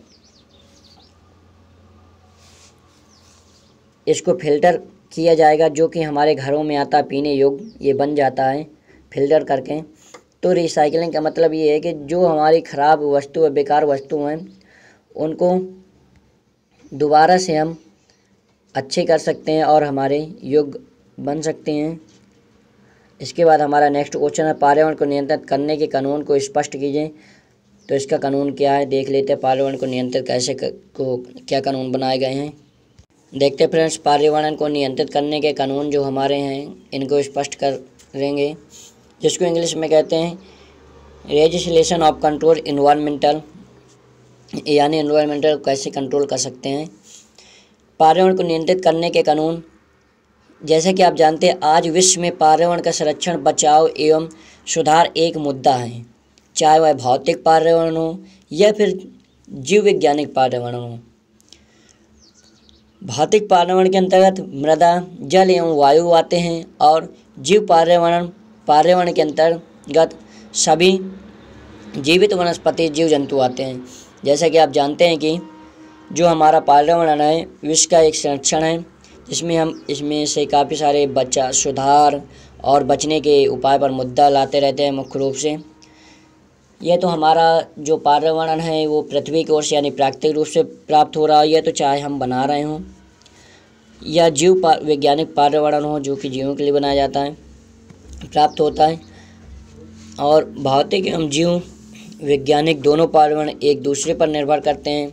इसको फिल्टर किया जाएगा, जो कि हमारे घरों में आता पीने योग्य ये बन जाता है। फिल्टर करके। तो रिसाइकलिंग का मतलब ये है कि जो हमारी ख़राब वस्तु है, बेकार वस्तु हैं, उनको दोबारा से हम अच्छे कर सकते हैं और हमारे योग्य बन सकते हैं। इसके बाद हमारा नेक्स्ट क्वेश्चन है, पर्यावरण को नियंत्रित करने के कानून को स्पष्ट कीजिए। तो इसका कानून क्या है देख लेते हैं। पर्यावरण को नियंत्रित क्या कानून बनाए गए हैं देखते हैं फ्रेंड्स। पर्यावरण को नियंत्रित करने के कानून जो हमारे हैं इनको स्पष्ट करेंगे, जिसको इंग्लिश में कहते हैं लेजिस्लेशन ऑफ कंट्रोल इन्वायरमेंटल, यानी इन्वायरमेंटल कैसे कंट्रोल कर सकते हैं। पर्यावरण को नियंत्रित करने के कानून, जैसे कि आप जानते हैं आज विश्व में पर्यावरण का संरक्षण, बचाव एवं सुधार एक मुद्दा है, चाहे वह भौतिक पर्यावरण हो या फिर जीव वैज्ञानिक पर्यावरण हो। भौतिक पर्यावरण के अंतर्गत मृदा, जल एवं वायु आते हैं और जीव पर्यावरण के अंतर्गत सभी जीवित वनस्पति, जीव जंतु आते हैं। जैसा कि आप जानते हैं कि जो हमारा पर्यावरण है विश्व का एक संरक्षण है, जिसमें हम इसमें से काफ़ी सारे सुधार और बचने के उपाय पर मुद्दा लाते रहते हैं। मुख्य रूप से यह तो हमारा जो पर्यावरण है वो पृथ्वी की ओर से यानी प्राकृतिक रूप से प्राप्त हो रहा है, यह तो चाहे हम बना रहे हों या जीव वैज्ञानिक पर्यावरण हो जो कि जीवों के लिए बनाया जाता है, प्राप्त होता है। और भौतिक एवं जीव वैज्ञानिक दोनों पर्यावरण एक दूसरे पर निर्भर करते हैं।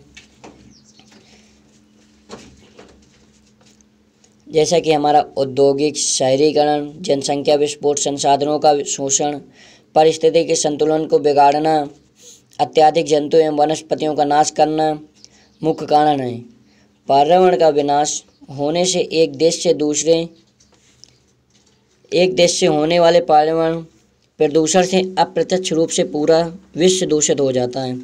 जैसा कि हमारा औद्योगिक शहरीकरण, जनसंख्या विस्फोट, संसाधनों का शोषण, परिस्थिति के संतुलन को बिगाड़ना, अत्यधिक जंतु एवं वनस्पतियों का नाश करना मुख्य कारण है। पर्यावरण का विनाश होने से एक देश से होने वाले पर्यावरण प्रदूषण से अप्रत्यक्ष रूप से पूरा विश्व दूषित हो जाता है।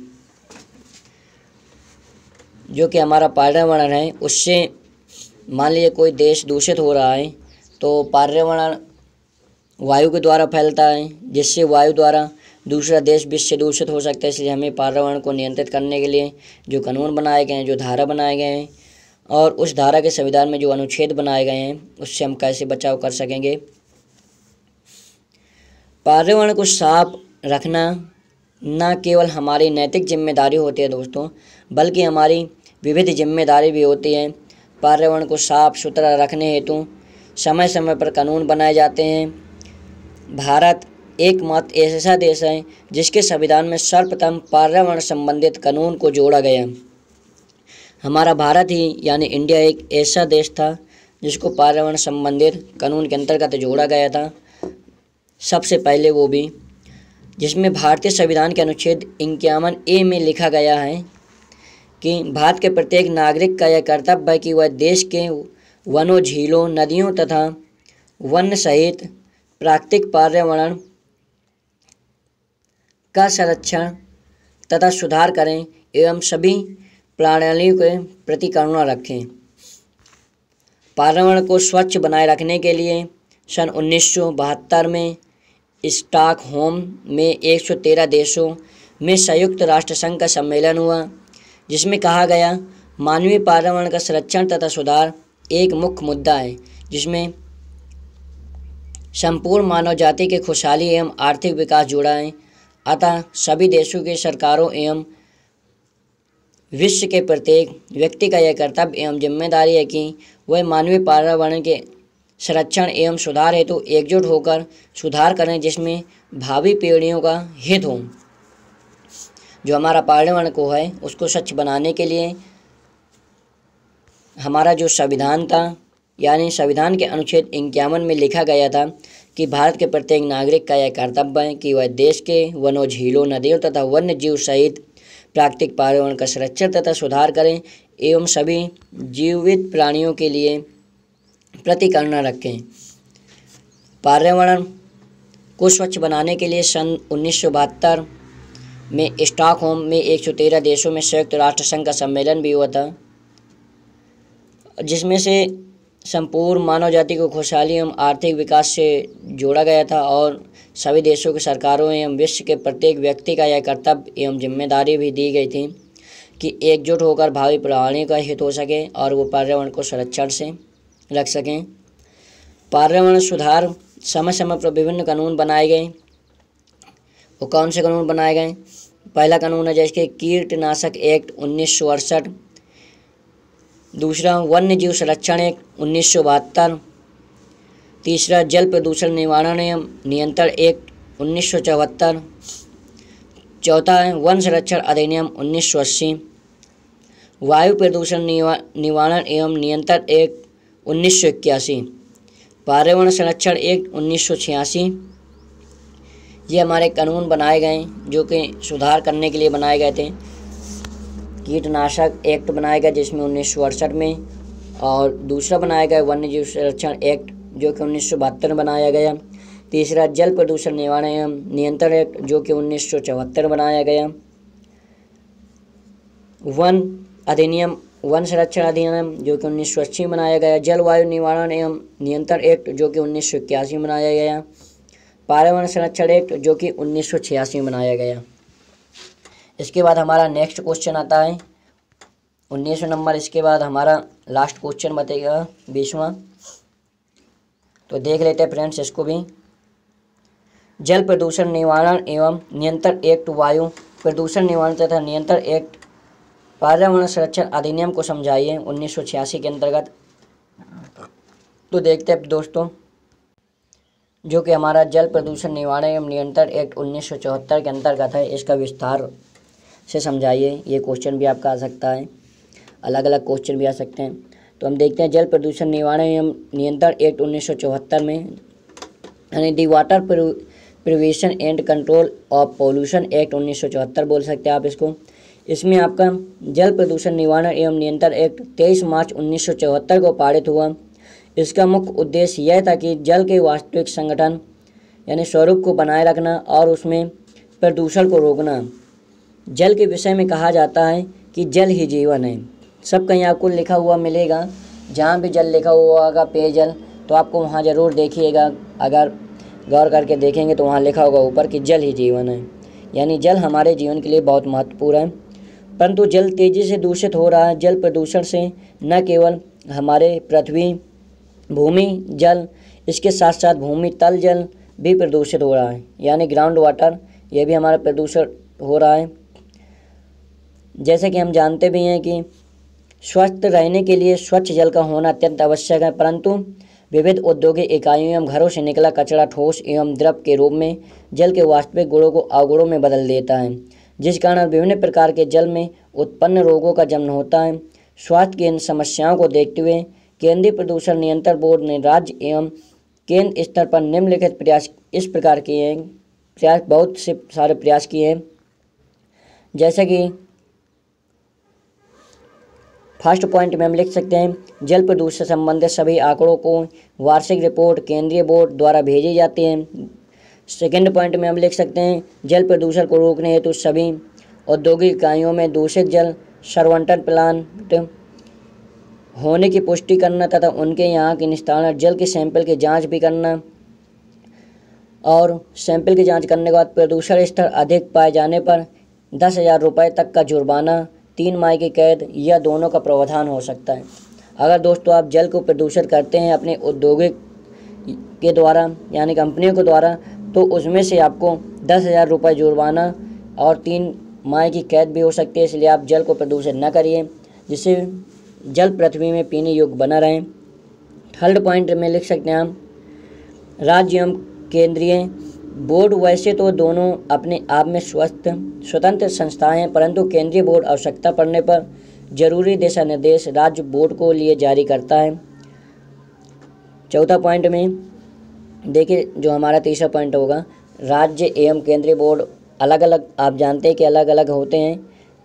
जो कि हमारा पर्यावरण है उससे मान लीजिए कोई देश दूषित हो रहा है तो पर्यावरण वायु के द्वारा फैलता है, जिससे वायु द्वारा दूसरा देश विश्व से दूषित हो सकता है। इसलिए हमें पर्यावरण को नियंत्रित करने के लिए जो कानून बनाए गए हैं, जो धारा बनाए गए हैं और उस धारा के संविधान में जो अनुच्छेद बनाए गए हैं उससे हम कैसे बचाव कर सकेंगे। पर्यावरण को साफ रखना न केवल हमारी नैतिक जिम्मेदारी होती है दोस्तों, बल्कि हमारी विविध जिम्मेदारी भी होती है। पर्यावरण को साफ सुथरा रखने हेतु समय समय पर कानून बनाए जाते हैं। भारत एकमात्र ऐसा देश है जिसके संविधान में सर्वप्रथम पर्यावरण संबंधित कानून को जोड़ा गया। हमारा भारत ही यानी इंडिया एक ऐसा देश था जिसको पर्यावरण संबंधित कानून के अंतर्गत जोड़ा गया था सबसे पहले, वो भी जिसमें भारतीय संविधान के अनुच्छेद 51A में लिखा गया है कि भारत के प्रत्येक नागरिक का यह कर्तव्य है कि वह देश के वनों, झीलों, नदियों तथा वन सहित प्राकृतिक पर्यावरण का संरक्षण तथा सुधार करें एवं सभी प्रणालियों के प्रति करुणा रखें। पर्यावरण को स्वच्छ बनाए रखने के लिए सन 1972 में स्टॉकहोम में 113 देशों में संयुक्त राष्ट्र संघ का सम्मेलन हुआ, जिसमें कहा गया मानवीय पर्यावरण का संरक्षण तथा सुधार एक मुख्य मुद्दा है जिसमें संपूर्ण मानव जाति के खुशहाली एवं आर्थिक विकास जुड़ा है। अतः सभी देशों के सरकारों एवं विश्व के प्रत्येक व्यक्ति का यह कर्तव्य एवं जिम्मेदारी है कि वह मानवीय पर्यावरण के संरक्षण एवं सुधार हेतु एकजुट होकर सुधार करें, जिसमें भावी पीढ़ियों का हित हो। जो हमारा पर्यावरण को है उसको स्वच्छ बनाने के लिए हमारा जो संविधान था, यानी संविधान के अनुच्छेद 51 में लिखा गया था कि भारत के प्रत्येक नागरिक का यह कर्तव्य है कि वह देश के वनों, झीलों, नदियों तथा वन्य जीव सहित प्राकृतिक पर्यावरण का संरक्षण तथा सुधार करें एवं सभी जीवित प्राणियों के लिए प्रति करुणा रखें। पर्यावरण को स्वच्छ बनाने के लिए सन 1972 में स्टॉकहोम में 113 देशों में संयुक्त राष्ट्र संघ का सम्मेलन भी हुआ था, जिसमें से संपूर्ण मानव जाति को खुशहाली एवं आर्थिक विकास से जोड़ा गया था और सभी देशों के सरकारों एवं विश्व के प्रत्येक व्यक्ति का यह कर्तव्य एवं जिम्मेदारी भी दी गई थी कि एकजुट होकर भावी प्रणाली का हित हो सके और वो पर्यावरण को संरक्षण से रख सकें। पर्यावरण सुधार समय समय पर विभिन्न कानून बनाए गए। वो कौन से कानून बनाए गए? पहला कानून है जैसे कीटनाशक एक्ट 1968, दूसरा वन्य जीव संरक्षण एक्ट 1972, तीसरा जल प्रदूषण निवारण एवं नियंत्रण एक्ट 1974, चौथा है वन संरक्षण अधिनियम 1980, वायु प्रदूषण निवारण एवं नियंत्रण एक्ट 1981, पर्यावरण संरक्षण एक्ट 1986। ये हमारे कानून बनाए गए जो कि सुधार करने के लिए बनाए गए थे। कीटनाशक एक्ट बनाया गया जिसमें 1968 में, और दूसरा बनाया गया वन्य जीव संरक्षण एक्ट जो कि 1972 में बनाया गया। तीसरा जल प्रदूषण निवारण एवं नियंत्रण एक्ट जो कि 1974 बनाया गया। वन संरक्षण अधिनियम जो कि 1980 में बनाया गया। जलवायु निवारण एवं नियंत्रण एक्ट जो कि 1981 में बनाया गया। पर्यावरण संरक्षण एक्ट जो कि 1986 में बनाया गया। इसके बाद हमारा नेक्स्ट क्वेश्चन आता है 19वां नंबर। इसके बाद हमारा लास्ट क्वेश्चन बतेगा 20वां। तो देख लेते हैं फ्रेंड्स इसको भी। जल प्रदूषण निवारण एवं नियंत्रण एक्ट, वायु प्रदूषण निवारण तथा नियंत्रण एक्ट, पर्यावरण संरक्षण अधिनियम को समझाइए 1986 के अंतर्गत। तो देखते हैं दोस्तों, जो कि हमारा जल प्रदूषण निवारण एवं नियंत्रण एक्ट 1974 के अंतर्गत है, इसका विस्तार से समझाइए। ये क्वेश्चन भी आपका आ सकता है, अलग अलग क्वेश्चन भी आ सकते हैं। तो हम देखते हैं जल प्रदूषण निवारण एवं नियंत्रण एक्ट 1974 में, यानी the water prevention and control of pollution act 1974 बोल सकते हैं आप इसको। इसमें आपका जल प्रदूषण निवारण एवं नियंत्रण एक्ट 23 मार्च 1974 को पारित हुआ। इसका मुख्य उद्देश्य यह था कि जल के वास्तविक संगठन यानी स्वरूप को बनाए रखना और उसमें प्रदूषण को रोकना। जल के विषय में कहा जाता है कि जल ही जीवन है। सब कहीं आपको लिखा हुआ मिलेगा, जहाँ भी जल लिखा हुआ होगा पेयजल, तो आपको वहाँ ज़रूर देखिएगा। अगर गौर करके देखेंगे तो वहाँ लिखा होगा ऊपर कि जल ही जीवन है, यानी जल हमारे जीवन के लिए बहुत महत्वपूर्ण है। परंतु जल तेज़ी से दूषित हो रहा है। जल प्रदूषण से न केवल हमारे पृथ्वी भूमि जल, इसके साथ साथ भूमि तल जल भी प्रदूषित हो रहा है, यानी ग्राउंड वाटर, ये भी हमारा प्रदूषण हो रहा है। जैसे कि हम जानते भी हैं कि स्वस्थ रहने के लिए स्वच्छ जल का होना अत्यंत आवश्यक है, परंतु विविध औद्योगिक इकाइयों एवं घरों से निकला कचरा ठोस एवं द्रव के रूप में जल के वास्तविक गुणों को अवगुणों में बदल देता है, जिस कारण विभिन्न प्रकार के जल में उत्पन्न रोगों का जन्म होता है। स्वास्थ्य की इन समस्याओं को देखते हुए केंद्रीय प्रदूषण नियंत्रण बोर्ड ने राज्य एवं केंद्र स्तर पर निम्नलिखित प्रयास इस प्रकार किए हैं। बहुत से सारे प्रयास किए हैं, जैसे कि फर्स्ट पॉइंट में हम लिख सकते हैं जल प्रदूषण से संबंधित सभी आंकड़ों को वार्षिक रिपोर्ट केंद्रीय बोर्ड द्वारा भेजी जाती है। सेकेंड पॉइंट में हम लिख सकते हैं जल प्रदूषण को रोकने हेतु सभी औद्योगिक इकाइयों में दूषित जल संवर्धन प्लांट होने की पुष्टि करना तथा उनके यहाँ के निस्तारण जल के सैंपल की जांच भी करना, और सैंपल की जांच करने के बाद प्रदूषण स्तर अधिक पाए जाने पर 10,000 रुपये तक का जुर्माना, 3 माह की कैद या दोनों का प्रावधान हो सकता है। अगर दोस्तों आप जल को प्रदूषित करते हैं अपने औद्योगिक के द्वारा यानी कंपनियों के द्वारा, तो उसमें से आपको 10,000 रुपये जुर्माना और 3 माह की कैद भी हो सकती है। इसलिए आप जल को प्रदूषित न करिए, जिससे जल पृथ्वी में पीने योग्य बना रहे। थर्ड पॉइंट में लिख सकते हैं हम राज्य एवं केंद्रीय बोर्ड वैसे तो दोनों अपने आप में स्वतंत्र संस्थाएं हैं, परंतु केंद्रीय बोर्ड आवश्यकता पड़ने पर जरूरी दिशा निर्देश राज्य बोर्ड को लिए जारी करता है। चौथा पॉइंट में देखिए, जो हमारा तीसरा पॉइंट होगा, राज्य एवं केंद्रीय बोर्ड अलग अलग, आप जानते हैं कि अलग अलग होते हैं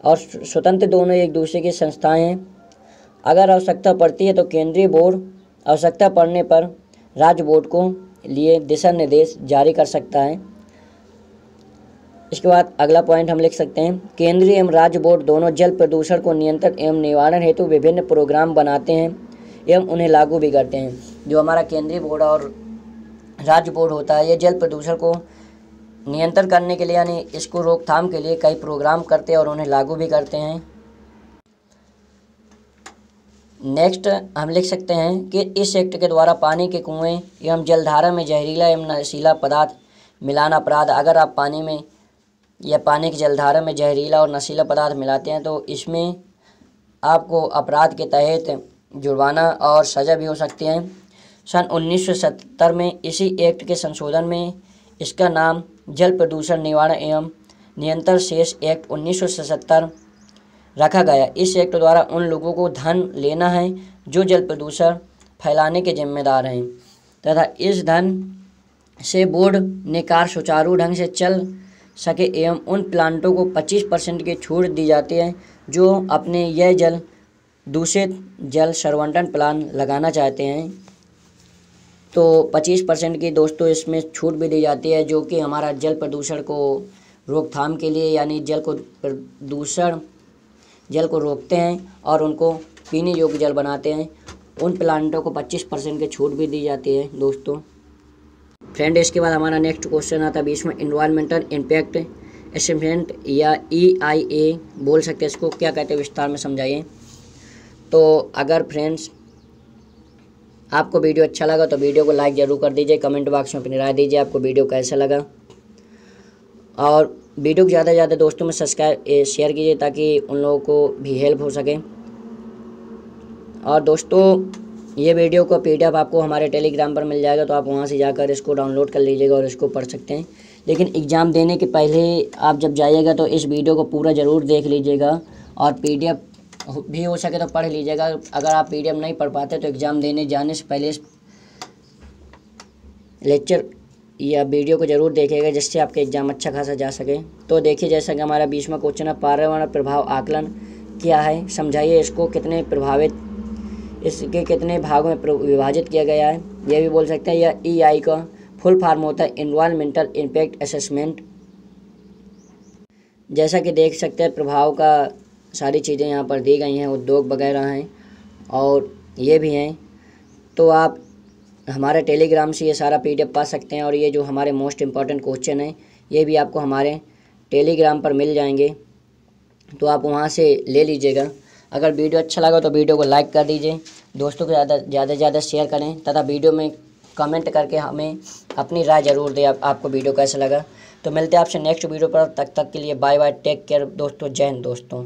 और स्वतंत्र दोनों एक दूसरे की संस्थाएं हैं। अगर आवश्यकता पड़ती है तो केंद्रीय बोर्ड आवश्यकता पड़ने पर राज्य बोर्ड को लिए दिशा निर्देश जारी कर सकता है। इसके बाद अगला पॉइंट हम लिख सकते हैं केंद्रीय एवं राज्य बोर्ड दोनों जल प्रदूषण को नियंत्रण एवं निवारण हेतु विभिन्न प्रोग्राम बनाते हैं एवं उन्हें लागू भी करते हैं। जो हमारा केंद्रीय बोर्ड और राज्य बोर्ड होता है, ये जल प्रदूषण को नियंत्रण करने के लिए यानी इसको रोकथाम के लिए कई प्रोग्राम करते हैं और उन्हें लागू भी करते हैं। नेक्स्ट हम लिख सकते हैं कि इस एक्ट के द्वारा पानी के कुएं एवं जलधारा में जहरीला एवं नशीला पदार्थ मिलाना अपराध। अगर आप पानी में या पानी की जलधारा में जहरीला और नशीला पदार्थ मिलाते हैं तो इसमें आपको अपराध के तहत जुर्माना और सज़ा भी हो सकती है। सन 1970 में इसी एक्ट के संशोधन में इसका नाम जल प्रदूषण निवारण एवं नियंत्रण शेष एक्ट 1977 रखा गया। इस एक्ट द्वारा उन लोगों को धन लेना है जो जल प्रदूषण फैलाने के जिम्मेदार हैं तथा इस धन से बोर्ड ने कार्य सुचारू ढंग से चल सके एवं उन प्लांटों को 25% की छूट दी जाती है जो अपने यह जल दूषित जल संवर्धन प्लान लगाना चाहते हैं। तो 25% की दोस्तों इसमें छूट भी दी जाती है जो कि हमारा जल प्रदूषण को रोकथाम के लिए यानी जल को रोकते हैं और उनको पीने योग्य जल बनाते हैं। उन प्लांटों को 25% की छूट भी दी जाती है दोस्तों। फ्रेंड इसके बाद हमारा नेक्स्ट क्वेश्चन आता है 20 में इन्वायरमेंटल इम्पैक्ट असेसमेंट या EIA बोल सकते हैं, इसको क्या कहते हैं विस्तार में समझाइए। तो अगर फ्रेंड्स आपको वीडियो अच्छा लगा तो वीडियो को लाइक ज़रूर कर दीजिए, कमेंट बॉक्स में अपनी राय दीजिए आपको वीडियो कैसा लगा और वीडियो को ज़्यादा से ज़्यादा दोस्तों में शेयर कीजिए ताकि उन लोगों को भी हेल्प हो सके। और दोस्तों ये वीडियो का PDF आपको हमारे टेलीग्राम पर मिल जाएगा तो आप वहाँ से जाकर इसको डाउनलोड कर लीजिएगा और इसको पढ़ सकते हैं। लेकिन एग्ज़ाम देने के पहले आप जब जाइएगा तो इस वीडियो को पूरा ज़रूर देख लीजिएगा और PDF भी हो सके तो पढ़ लीजिएगा। अगर आप PDF नहीं पढ़ पाते तो एग्ज़ाम देने जाने से पहले लेक्चर या वीडियो को ज़रूर देखिएगा जिससे आपका एग्ज़ाम अच्छा खासा जा सके। तो देखिए जैसा कि हमारा 20वां क्वेश्चन है पर्यावरण प्रभाव आकलन क्या है, समझाइए इसको, कितने प्रभावित इसके कितने भागों में विभाजित किया गया है ये भी बोल सकते हैं। या EI का फुल फॉर्म होता है इन्वायरमेंटल इम्पैक्ट असेसमेंट। जैसा कि देख सकते हैं प्रभाव का सारी चीज़ें यहाँ पर दी गई हैं, उद्योग वगैरह हैं और ये भी हैं। तो आप हमारे टेलीग्राम से ये सारा PDF पा सकते हैं और ये जो हमारे मोस्ट इम्पॉर्टेंट क्वेश्चन हैं ये भी आपको हमारे टेलीग्राम पर मिल जाएंगे तो आप वहाँ से ले लीजिएगा। अगर वीडियो अच्छा लगा तो वीडियो को लाइक कर दीजिए, दोस्तों को ज़्यादा शेयर करें तथा वीडियो में कमेंट करके हमें अपनी राय ज़रूर दें आपको वीडियो कैसा लगा। तो मिलते हैं आपसे नेक्स्ट वीडियो पर, तब तक के लिए बाय बाय, टेक केयर दोस्तों, जय हिंद दोस्तों।